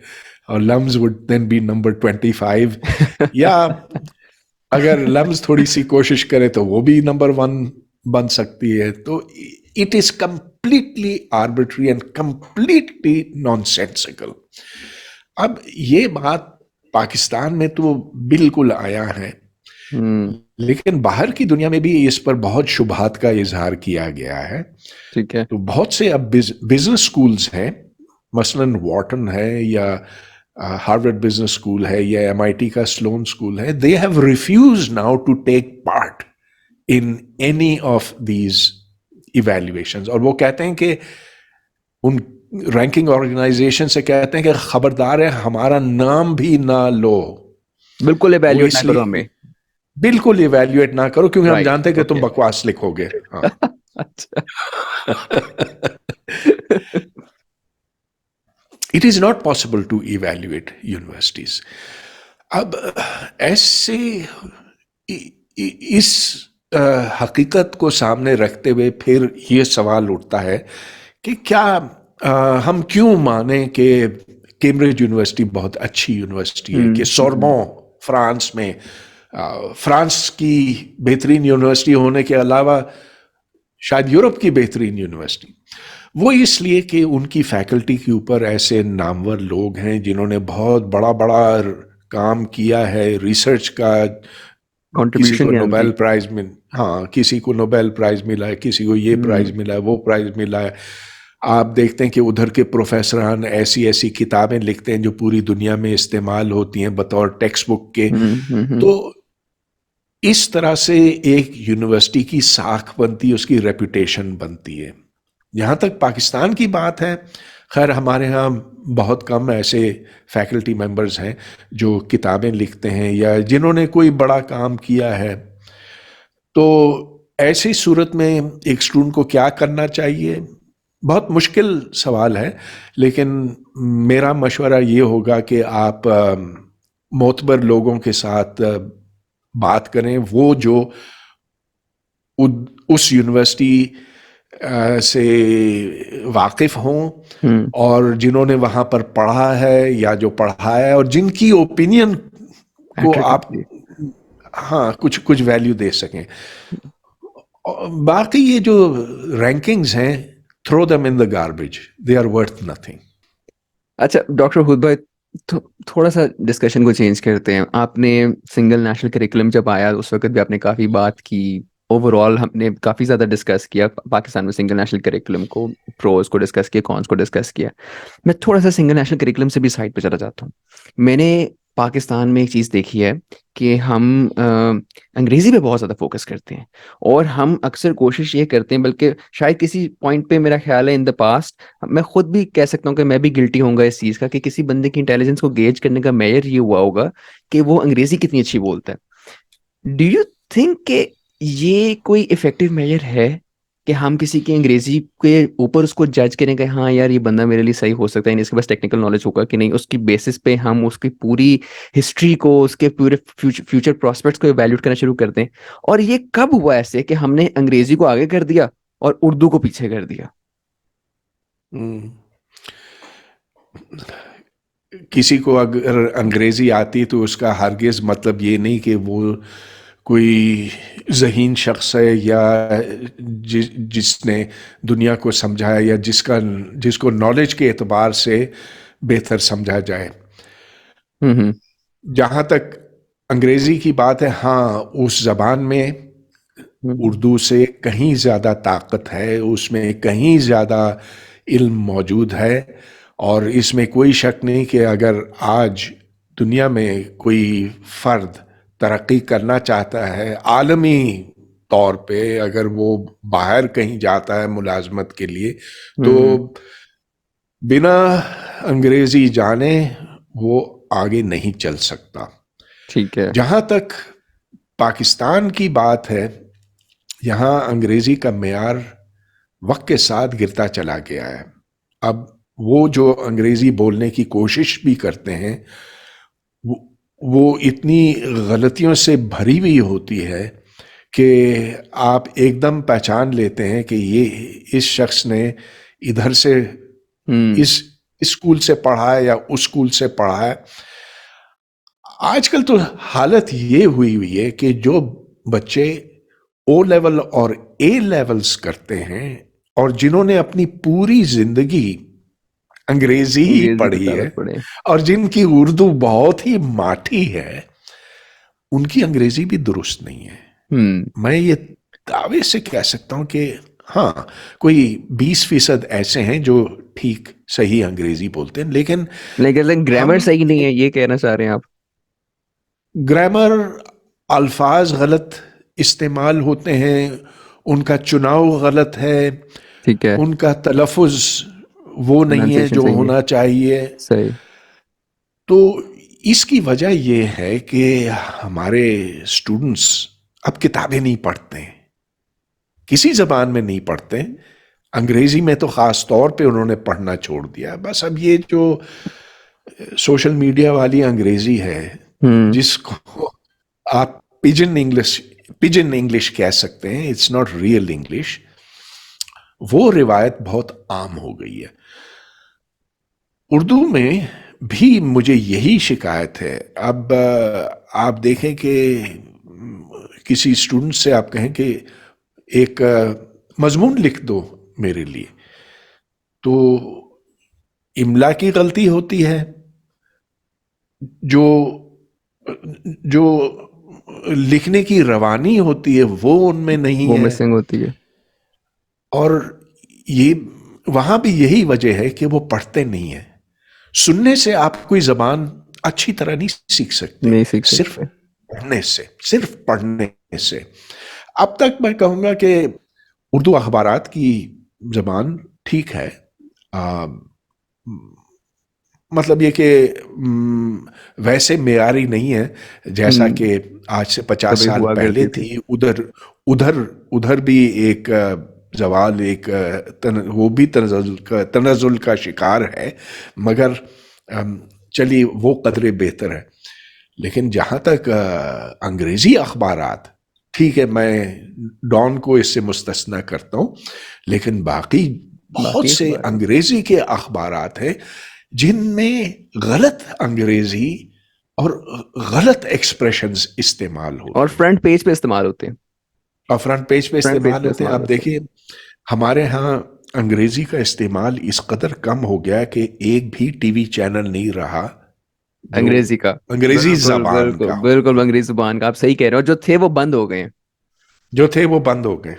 और LUMS would then be number 25। या अगर लम्स थोड़ी सी कोशिश करे तो वो भी नंबर 1 बन सकती है। तो it is completely arbitrary and completely nonsensical. अब ये बात पाकिस्तान में तो बिल्कुल आया है, लेकिन बाहर की दुनिया में भी इस पर बहुत शुबहात का इजहार किया गया है। ठीक है। तो बहुत से अब बिजनेस स्कूल्स हैं, मसलन वॉर्टन है या हार्वर्ड बिजनेस स्कूल है या एमआईटी का स्लोन स्कूल है, they have refused now to take part in any of these evaluations. और वो कहते हैं कि उन रैंकिंग ऑर्गेनाइजेशन से कहते हैं कि खबरदार है, हमारा नाम भी ना लो, बिल्कुल इवैल्यूएट ना करो हमें। बिल्कुल इवैल्यूएट ना करो, क्योंकि हम राइट, जानते हैं कि तुम ओके। बकवास लिखोगे। हाँ। अच्छा। It is not possible to evaluate universities. अब ऐसे इस हकीकत को सामने रखते हुए फिर ये सवाल उठता है कि क्या हम क्यों माने कि कैम्ब्रिज यूनिवर्सिटी बहुत अच्छी यूनिवर्सिटी है, कि सोर्बोन फ्रांस में, फ्रांस की बेहतरीन यूनिवर्सिटी होने के अलावा शायद यूरोप की बेहतरीन यूनिवर्सिटी। वो इसलिए कि उनकी फैकल्टी के ऊपर ऐसे नामवर लोग हैं जिन्होंने बहुत बड़ा बड़ा काम किया है रिसर्च का, किसी कंट्रीब्यूशन को है नोबेल उनकी। प्राइज मिल हाँ, किसी को नोबेल प्राइज मिला है, किसी को ये प्राइज मिला है, वो प्राइज मिला है। आप देखते हैं कि उधर के प्रोफेसरान ऐसी ऐसी किताबें लिखते हैं जो पूरी दुनिया में इस्तेमाल होती हैं बतौर टेक्स्ट बुक के। तो इस तरह से एक यूनिवर्सिटी की साख बनती है, उसकी रेपुटेशन बनती है। जहाँ तक पाकिस्तान की बात है, खैर हमारे यहाँ बहुत कम ऐसे फैकल्टी मेंबर्स हैं जो किताबें लिखते हैं या जिन्होंने कोई बड़ा काम किया है। तो ऐसी सूरत में एक स्टूडेंट को क्या करना चाहिए, बहुत मुश्किल सवाल है, लेकिन मेरा मशवरा ये होगा कि आप मोतबर लोगों के साथ बात करें, वो जो उस यूनिवर्सिटी से वाकिफ हों और जिन्होंने वहां पर पढ़ा है या जो पढ़ा है और जिनकी ओपिनियन को मैटर आप करती है। हाँ कुछ कुछ वैल्यू दे सकें। और बाकी ये जो रैंकिंग्स हैं, throw them in the garbage, they are worth nothing. अच्छा डॉक्टर हुद भाई, थोड़ा सा डिस्कशन को चेंज करते हैं। आपने सिंगल नेशनल करिकुलम जब आया उस वक्त भी आपने काफ़ी बात की। ओवरऑल हमने काफ़ी ज़्यादा डिस्कस किया पाकिस्तान में सिंगल नेशनल करिकुलम को, प्रोज को डिस्कस किया, कॉन्स को डिस्कस किया। मैं थोड़ा सा सिंगल नेशनल करिकुलम से भी साइड पे चला जाता हूँ। मैंने पाकिस्तान में एक चीज़ देखी है कि हम अंग्रेज़ी पे बहुत ज़्यादा फोकस करते हैं, और हम अक्सर कोशिश ये करते हैं, बल्कि शायद किसी पॉइंट पे मेरा ख्याल है इन द पास्ट मैं खुद भी कह सकता हूँ कि मैं भी गिल्टी होऊंगा इस चीज़ का, कि किसी बंदे की इंटेलिजेंस को गेज करने का मेजर ये हुआ होगा कि वो अंग्रेज़ी कितनी अच्छी बोलता है। डू यू थिंक कि ये कोई इफेक्टिव मेजर है कि हम किसी की अंग्रेजी के ऊपर उसको जज करें कि हाँ यार ये बंदा मेरे लिए सही हो सकता है, इसके पास टेक्निकल नॉलेज होगा कि नहीं, उसकी बेसिस पे हम उसकी पूरी हिस्ट्री को, उसके पूरे फ्यूचर प्रोस्पेक्ट्स को इवैल्यूएट करना शुरू करते हैं? और ये कब हुआ ऐसे कि हमने अंग्रेजी को आगे कर दिया और उर्दू को पीछे कर दिया? किसी को अगर अंग्रेजी आती तो उसका हरगिज मतलब ये नहीं कि वो कोई ज़हीन शख्स है या जिसने दुनिया को समझा है या जिसको नॉलेज के एतबार से बेहतर समझा जाए। हम्म। जहाँ तक अंग्रेजी की बात है, हाँ उस जबान में हम्म। उर्दू से कहीं ज़्यादा ताकत है, उसमें कहीं ज़्यादा इल्म मौजूद है। और इसमें कोई शक नहीं कि अगर आज दुनिया में कोई फ़र्द तरक्की करना चाहता है आलमी तौर पे, अगर वो बाहर कहीं जाता है मुलाजमत के लिए, तो हम्म। बिना अंग्रेजी जाने वो आगे नहीं चल सकता। ठीक है। जहाँ तक पाकिस्तान की बात है, यहाँ अंग्रेजी का मेयार वक्त के साथ गिरता चला गया है। अब वो जो अंग्रेजी बोलने की कोशिश भी करते हैं, वो, वो इतनी गलतियों से भरी हुई होती है कि आप एकदम पहचान लेते हैं कि ये इस शख्स ने इधर से हम्म। इस स्कूल से पढ़ा है या उस स्कूल से पढ़ा है। आजकल तो हालत ये हुई हुई है कि जो बच्चे ओ लेवल और ए लेवल्स करते हैं और जिन्होंने अपनी पूरी जिंदगी अंग्रेजी ही अंग्रेजी पढ़ी है किताबें पढ़े। और जिनकी उर्दू बहुत ही माठी है, उनकी अंग्रेजी भी दुरुस्त नहीं है। हम्म। मैं ये दावे से कह सकता हूं कि हाँ, कोई 20% ऐसे हैं जो ठीक सही अंग्रेजी बोलते हैं, लेकिन लेकिन ग्रामर हम सही नहीं है, ये कहना चाह रहे हैं आप? ग्रामर, अल्फाज गलत इस्तेमाल होते हैं, उनका चुनाव गलत है, ठीक है। उनका तलफ़ुज़ वो नहीं है प्रोनाउंसिएशन जो सही है। होना चाहिए। सही। तो इसकी वजह ये है कि हमारे स्टूडेंट्स अब किताबें नहीं पढ़ते हैं, किसी ज़बान में नहीं पढ़ते। अंग्रेजी में तो ख़ास तौर पे उन्होंने पढ़ना छोड़ दिया। बस अब ये जो सोशल मीडिया वाली अंग्रेजी है, हम्म। जिसको आप पिजन इंग्लिश कह सकते हैं, इट्स नॉट रियल इंग्लिश, वो रिवायत बहुत आम हो गई है। उर्दू में भी मुझे यही शिकायत है। अब आप देखें कि किसी स्टूडेंट से आप कहें कि एक मजमून लिख दो मेरे लिए, तो इमला की गलती होती है, जो जो लिखने की रवानी होती है वो उनमें नहीं वो है। मिसिंग होती है। और ये वहां भी यही वजह है कि वो पढ़ते नहीं है। सुनने से आप कोई जबान अच्छी तरह नहीं सीख सकते, नहीं सीख सिर्फ सकते। पढ़ने से, सिर्फ पढ़ने से। अब तक मैं कहूंगा कि उर्दू अखबारात की जबान ठीक है। आ, मतलब ये कि वैसे मेयारी नहीं है जैसा हम्म। कि आज से 50 कभी साल हुआ पहले करती थी। थी। उधर उधर उधर भी एक जवाल, एक वो भी तनजुल का शिकार है। मगर चलिए वो कदरे बेहतर है। लेकिन जहां तक अंग्रेजी अखबारात, ठीक है मैं डॉन को इससे मुस्तस्ना करता हूं, लेकिन बाकी बहुत बाकी से अखबार है। अंग्रेजी के अखबारात हैं जिनमें गलत अंग्रेजी और गलत एक्सप्रेशंस इस्तेमाल और होती हैं फ्रंट पेज पे इस्तेमाल होते हैं। और फ्रंट पेज पे फ्रंट पेज इस्तेमाल पे होते हैं। इस्तेमाल अब होते हैं। देखिए हमारे यहाँ अंग्रेजी का इस्तेमाल इस कदर कम हो गया कि एक भी टीवी चैनल नहीं रहा जो अंग्रेजी का। अंग्रेजी बिल्कुल जबान बिल्कुल का हो। बिल्कुल, अंग्रेजी जुबान का आप सही कह रहे हो, जो थे वो बंद हो गए हैं। जो थे वो बंद हो गए।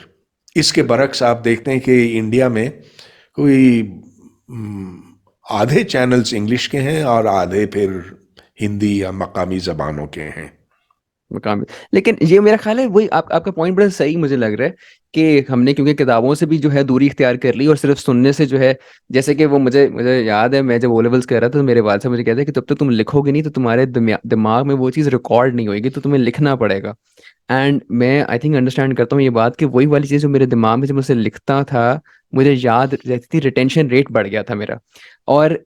इसके बरक्स आप देखते हैं कि इंडिया में कोई आधे चैनल्स इंग्लिश के हैं और आधे फिर हिंदी या मकामी जबानों के हैं। मकामी। लेकिन ये मेरा ख्याल है वही आपका पॉइंट बड़ा सही मुझे लग रहा है कि हमने क्योंकि किताबों से भी जो है दूरी इख्तियार कर ली और सिर्फ सुनने से जो है, जैसे कि वो मुझे मुझे याद है मैं जब ओ लेवल्स कर रहा था तो मेरे वाल से मुझे कहते हैं कि तब तक तुम लिखोगे नहीं तो तुम्हारे दिमाग में वो चीज़ रिकॉर्ड नहीं होगी, तो तुम्हें लिखना पड़ेगा। एंड मैं आई थिंक अंडरस्टैंड करता हूँ ये बात कि वही वाली चीज़ जो मेरे दिमाग में जब मुझसे लिखता था मुझे याद रहती थी, रिटेंशन रेट बढ़ गया था मेरा। और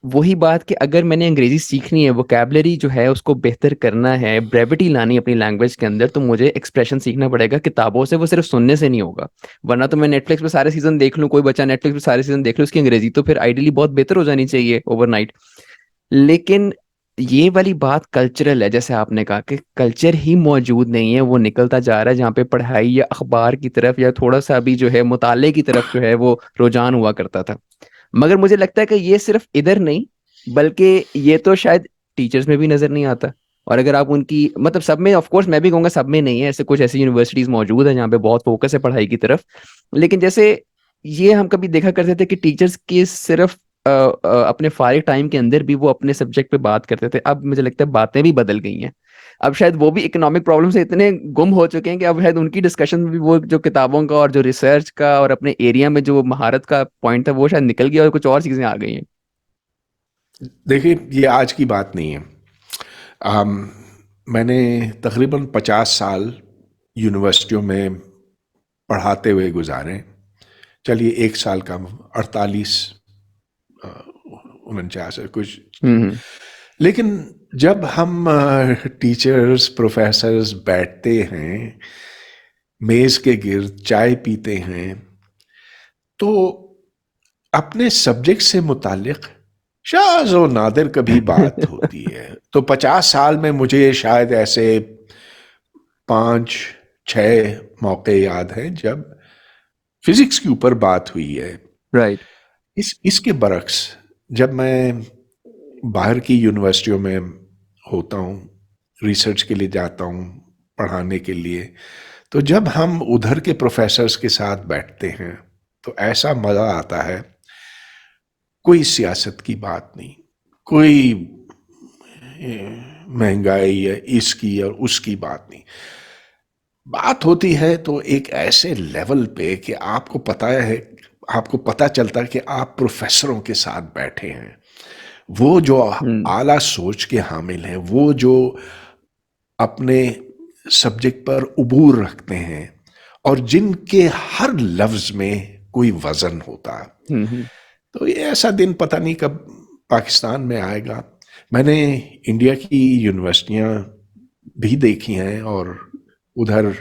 वही बात कि अगर मैंने अंग्रेजी सीखनी है, वोकैबलरी जो है उसको बेहतर करना है, ब्रेविटी लानी है अपनी लैंग्वेज के अंदर, तो मुझे एक्सप्रेशन सीखना पड़ेगा किताबों से, वो सिर्फ सुनने से नहीं होगा। वरना तो मैं नेटफ्लिक्स पे सारे सीजन देख लूँ, कोई बच्चा नेटफ्लिक्स पे सारे सीजन देख लूँ, उसकी अंग्रेजी तो फिर आइडियली बहुत बेहतर हो जानी चाहिए ओवरनाइट। लेकिन ये वाली बात कल्चरल है, जैसे आपने कहा कि कल्चर ही मौजूद नहीं है, वो निकलता जा रहा है जहाँ पे पढ़ाई या अखबार की तरफ या थोड़ा सा भी जो है मुताले की तरफ जो है वो रुझान हुआ करता था। मगर मुझे लगता है कि ये सिर्फ इधर नहीं, बल्कि ये तो शायद टीचर्स में भी नजर नहीं आता। और अगर आप उनकी मतलब सब में, ऑफ कोर्स मैं भी कहूँगा सब में नहीं है, ऐसे कुछ ऐसी यूनिवर्सिटीज मौजूद है जहाँ पे बहुत फोकस है पढ़ाई की तरफ। लेकिन जैसे ये हम कभी देखा करते थे कि टीचर्स की सिर्फ अपने फारिग टाइम के अंदर भी वो अपने सब्जेक्ट पे बात करते थे, अब मुझे लगता है बातें भी बदल गई हैं। अब शायद वो भी इकोनॉमिक प्रॉब्लम से इतने गुम हो चुके हैं कि अब शायद उनकी डिस्कशन में भी वो जो किताबों का और जो रिसर्च का और अपने एरिया में जो महारत का पॉइंट था वो शायद निकल गया और कुछ और चीजें आ गई हैं। देखिए ये आज की बात नहीं है। आम, मैंने तकरीबन 50 साल यूनिवर्सिटियों में पढ़ाते हुए गुजारे। चलिए एक साल कम, 48 49 कुछ। हम्म। लेकिन जब हम टीचर्स प्रोफेसर्स बैठते हैं मेज के गिर्द चाय पीते हैं तो अपने सब्जेक्ट से मुतालिक शाज़ व नादिर कभी बात होती है। तो 50 साल में मुझे शायद ऐसे 5 6 मौके याद हैं जब फिजिक्स के ऊपर बात हुई है। राइट। इसके बरक्स जब मैं बाहर की यूनिवर्सिटियों में होता हूँ, रिसर्च के लिए जाता हूँ, पढ़ाने के लिए, तो जब हम उधर के प्रोफेसर्स के साथ बैठते हैं तो ऐसा मज़ा आता है। कोई सियासत की बात नहीं, कोई महंगाई या इसकी और उसकी बात नहीं। बात होती है तो एक ऐसे लेवल पे कि आपको पता है, आपको पता चलता है कि आप प्रोफेसरों के साथ बैठे हैं। वो जो हम्म। आला सोच के हामिल हैं, वो जो अपने सब्जेक्ट पर उबूर रखते हैं और जिनके हर लफ्ज में कोई वजन होता है। हम्म। तो ये ऐसा दिन पता नहीं कब पाकिस्तान में आएगा। मैंने इंडिया की यूनिवर्सिटियां भी देखी हैं और उधर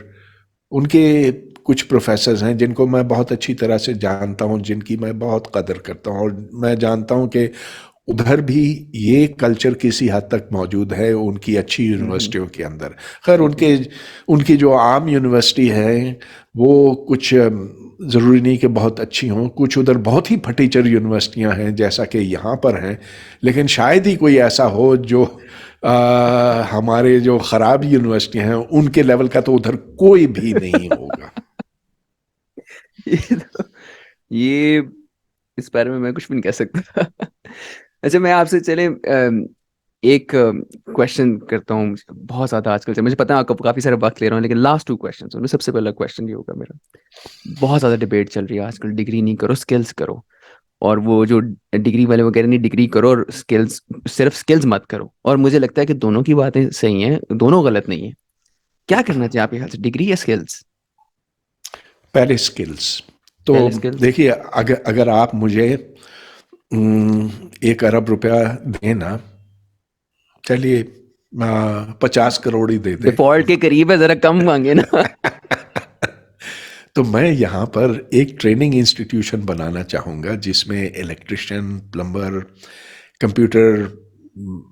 उनके कुछ प्रोफेसर्स हैं जिनको मैं बहुत अच्छी तरह से जानता हूं, जिनकी मैं बहुत कदर करता हूं, और मैं जानता हूं कि उधर भी ये कल्चर किसी हद तक मौजूद है उनकी अच्छी हम्म। यूनिवर्सिटियों के अंदर। खैर उनके उनकी जो आम यूनिवर्सिटी है वो कुछ ज़रूरी नहीं कि बहुत अच्छी हों, कुछ उधर बहुत ही फटीचर यूनिवर्सिटियां हैं जैसा कि यहाँ पर हैं। लेकिन शायद ही कोई ऐसा हो जो हमारे जो खराब यूनिवर्सिटी हैं उनके लेवल का तो उधर कोई भी नहीं होगा। ये इस बारे में मैं कुछ भी नहीं कह सकता। अच्छा, मैं आपसे चले एक क्वेश्चन करता हूँ। बहुत ज्यादा आजकल से मुझे पता है आपको काफी सारा वक्त ले रहा हूँ, लेकिन लास्ट 2 क्वेश्चन उनमें सबसे पहला क्वेश्चन ये होगा मेरा। बहुत ज्यादा डिबेट चल रही है आजकल, डिग्री नहीं करो स्किल्स करो, और वो जो डिग्री वाले वो कह रहे नहीं डिग्री करो और स्किल्स, सिर्फ स्किल्स मत करो। और मुझे लगता है कि दोनों की बातें सही हैं, दोनों गलत नहीं है। क्या करना चाहिए आपके ख्याल से, डिग्री या स्किल्स? पहले स्किल्स। तो पहले स्किल्स। देखिए, अगर अगर आप मुझे 1 अरब रुपया देना, चलिए 50 करोड़ ही दे दें। डिफॉल्ट के करीब है, जरा कम मांगे ना। तो मैं यहाँ पर एक ट्रेनिंग इंस्टीट्यूशन बनाना चाहूँगा जिसमें electrician, plumber, computer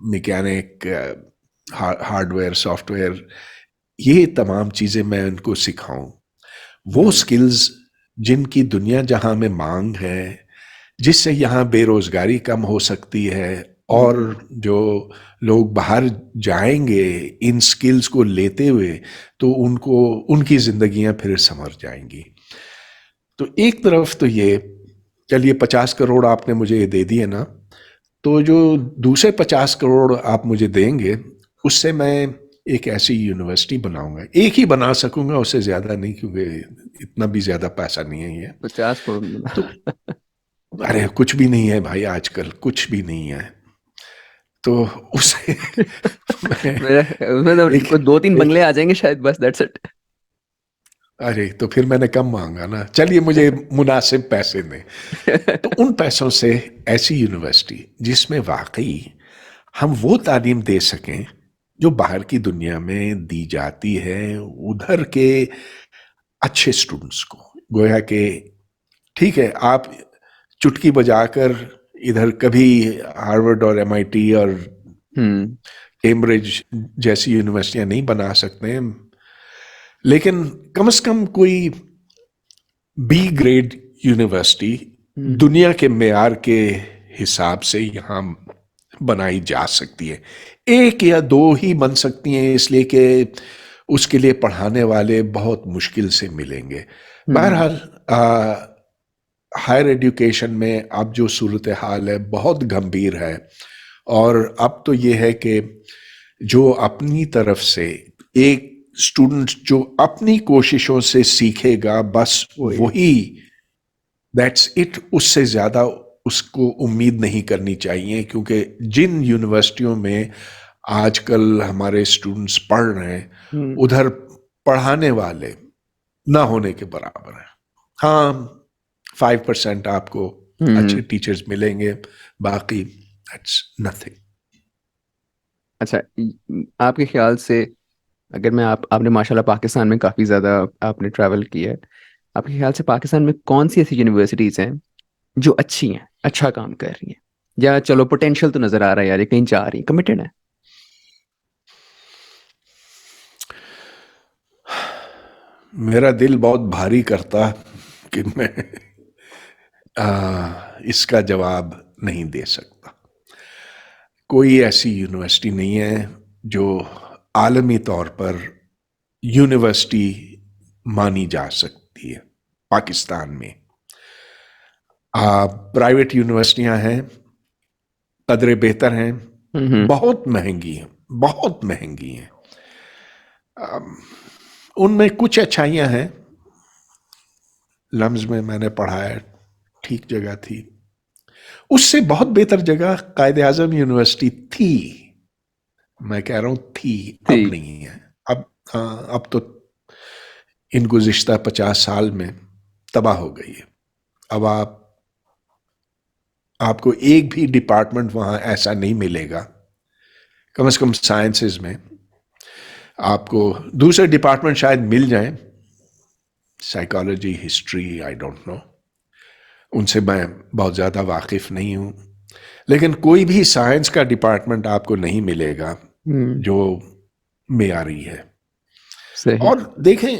mechanic, hardware, software, ये तमाम चीज़ें मैं उनको सिखाऊं। वो स्किल्स जिनकी दुनिया जहां में मांग है, जिससे यहाँ बेरोजगारी कम हो सकती है, और जो लोग बाहर जाएंगे इन स्किल्स को लेते हुए, तो उनको उनकी जिंदगियां फिर संवर जाएंगी। तो एक तरफ तो ये, चलिए 50 करोड़ आपने मुझे दे दिए ना, तो जो दूसरे 50 करोड़ आप मुझे देंगे उससे मैं एक ऐसी यूनिवर्सिटी बनाऊंगा। एक ही बना सकूंगा, उससे ज्यादा नहीं, क्योंकि इतना भी ज्यादा पैसा नहीं है ये। 50 करोड़ तो अरे कुछ भी नहीं है भाई, आजकल कुछ भी नहीं है। तो उसे मैं मेरा उसमें तो एक कोई 2-3 एक बंगले आ जाएंगे शायद, बस दैट्स इट। अरे तो फिर मैंने कम मांगा ना, चलिए मुझे मुनासिब पैसे दें। तो उन पैसों से ऐसी यूनिवर्सिटी जिसमें वाकई हम वो तालीम दे सकें जो बाहर की दुनिया में दी जाती है, उधर के अच्छे स्टूडेंट्स को। गोया के ठीक है, आप चुटकी बजाकर इधर कभी हार्वर्ड और एमआईटी और हम्म। कैम्ब्रिज जैसी यूनिवर्सिटियां नहीं बना सकते हैं, लेकिन कम से कम कोई बी ग्रेड यूनिवर्सिटी दुनिया के मेयार के हिसाब से यहाँ बनाई जा सकती है। एक या दो ही बन सकती हैं, इसलिए कि उसके लिए पढ़ाने वाले बहुत मुश्किल से मिलेंगे। बहरहाल हायर एजुकेशन में अब जो सूरत हाल है बहुत गंभीर है, और अब तो ये है कि जो अपनी तरफ से एक स्टूडेंट जो अपनी कोशिशों से सीखेगा, बस वही, दैट्स इट, उससे ज्यादा उसको उम्मीद नहीं करनी चाहिए। क्योंकि जिन यूनिवर्सिटियों में आजकल हमारे स्टूडेंट्स पढ़ रहे हैं, उधर पढ़ाने वाले ना होने के बराबर है। हाँ, 5% आपको अच्छे टीचर्स मिलेंगे, बाकी दैट्स नथिंग। अच्छा, आपके ख्याल से, अगर मैं आपने माशाल्लाह पाकिस्तान में काफ़ी ज़्यादा आपने ट्रैवल किया है, आपके ख्याल से पाकिस्तान में कौन सी ऐसी यूनिवर्सिटीज़ हैं जो अच्छी हैं, अच्छा काम कर रही हैं, या चलो पोटेंशियल तो नज़र आ रहा है यार, ये कहीं जा रही है, कमिटेड है? मेरा दिल बहुत भारी करता कि मैं इसका जवाब नहीं दे सकता। कोई ऐसी यूनिवर्सिटी नहीं है जो आलमी तौर पर यूनिवर्सिटी मानी जा सकती है पाकिस्तान में। प्राइवेट यूनिवर्सिटियां हैं, कदरे बेहतर हैं, बहुत महंगी हैं, बहुत महंगी हैं। उनमें कुछ अच्छाइयां हैं। लम्स में मैंने पढ़ा है, ठीक जगह थी। उससे बहुत बेहतर जगह कायदे आजम यूनिवर्सिटी थी। मैं कह रहा हूं थी, अब ठीक। नहीं है। अब हाँ, अब तो इन गुज़िश्ता 50 साल में तबाह हो गई है। अब आपको एक भी डिपार्टमेंट वहां ऐसा नहीं मिलेगा, कम से कम साइंसेज में। आपको दूसरे डिपार्टमेंट शायद मिल जाएं, psychology, history, I don't know, उनसे मैं बहुत ज़्यादा वाकिफ नहीं हूं। लेकिन कोई भी साइंस का डिपार्टमेंट आपको नहीं मिलेगा जो मेयारी है। सही। और देखें,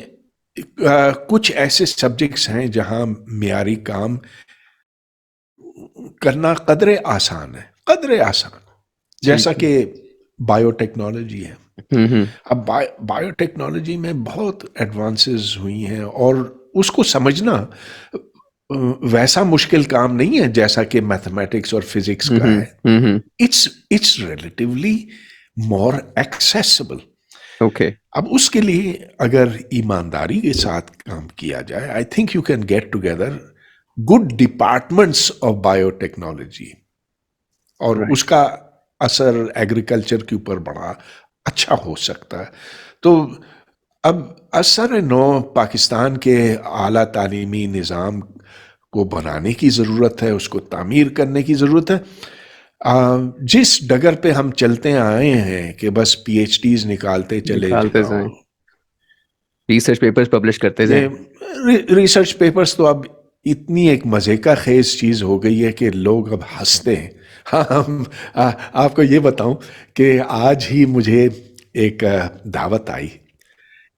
कुछ ऐसे सब्जेक्ट्स हैं जहां मेयारी काम करना कदरे आसान है, कदरे आसान। जैसा ठीक है। कि बायोटेक्नोलॉजी है। हम्म। अब बायोटेक्नोलॉजी में बहुत एडवांसेस हुई हैं और उसको समझना वैसा मुश्किल काम नहीं है जैसा कि मैथमेटिक्स और फिजिक्स का है। Hmm. It's relatively more accessible. Okay. अब उसके लिए अगर ईमानदारी के साथ काम किया जाए, I think you can get together good departments of biotechnology और राइट। उसका असर एग्रीकल्चर के ऊपर बड़ा अच्छा हो सकता है। तो अब असर नो पाकिस्तान के आला तालीमी निज़ाम को बनाने की ज़रूरत है, उसको तामीर करने की ज़रूरत है। जिस डगर पे हम चलते आए हैं कि बस पीएचडीज निकालते चले निकालते जाओ, जाएं, रिसर्च पेपर्स पब्लिश करते ये जाएं। रिसर्च पेपर्स तो अब इतनी एक मजे का खेज चीज हो गई है कि लोग अब हंसते हैं। हाँ, आपको ये बताऊं कि आज ही मुझे एक दावत आई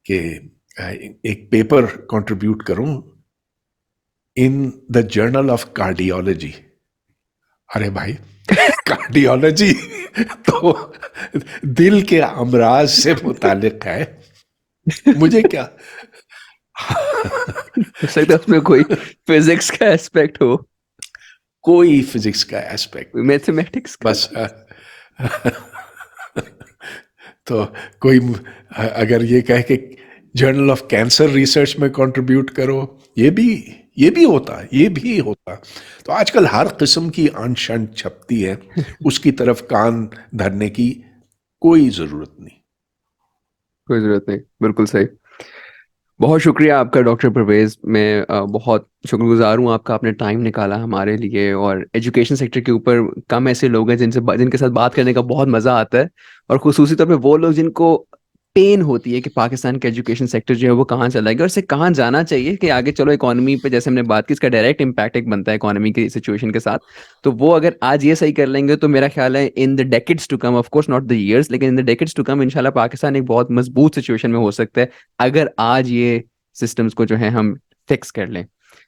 कि एक पेपर कंट्रीब्यूट करूं in the journal of cardiology. अरे भाई, कार्डियोलॉजी तो दिल के अमराज से मुतालिक है, मुझे क्या। हो सकता है उसमें कोई फिजिक्स का एस्पेक्ट हो, कोई फिजिक्स का एस्पेक्ट नहीं, मैथमेटिक्स का। बस तो कोई अगर ये कहे कि जर्नल ऑफ कैंसर रिसर्च में कंट्रीब्यूट करो, ये भी होता है, ये भी होता। तो आजकल हर किस्म की अनशन छपती है, उसकी तरफ कान धरने की कोई जरूरत नहीं। कोई जरूरत नहीं, बिल्कुल सही। बहुत शुक्रिया आपका डॉक्टर परवेज। मैं बहुत शुक्रगुजार हूँ आपका, आपने टाइम निकाला हमारे लिए। और एजुकेशन सेक्टर के ऊपर कम ऐसे लोग हैं जिनके साथ बात करने का बहुत मज़ा आता है, और खुसूसी तौर पे वो लोग जिनको पेन होती है कि पाकिस्तान का एजुकेशन सेक्टर जो है वो कहाँ चला गया और इसे कहाँ जाना चाहिए कि आगे चलो इकोनॉमी पे, जैसे हमने बात की, इसका डायरेक्ट इम्पैक्ट एक बनता है इकोनॉमी की सिचुएशन के साथ। तो वो अगर आज ये सही कर लेंगे तो मेरा ख्याल है in the decades to come, of course not the years, लेकिन in the decades to come इंशाल्लाह पाकिस्तान एक बहुत मजबूत सिचुएशन में हो सकता है अगर आज ये सिस्टम्स को जो है हम फिक्स कर लें।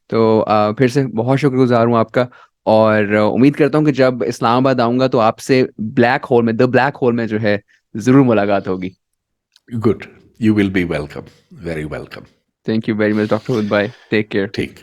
तो फिर से बहुत शुक्रगुजार हूँ आपका। और उम्मीद करता हूँ कि जब इस्लामाबाद आऊँगा तो आपसे ब्लैक होल में, द ब्लैक होल में जो है ज़रूर मुलाकात होगी। Good, you will be welcome, very welcome. Thank you very much doctor, bye, take care. ठीक।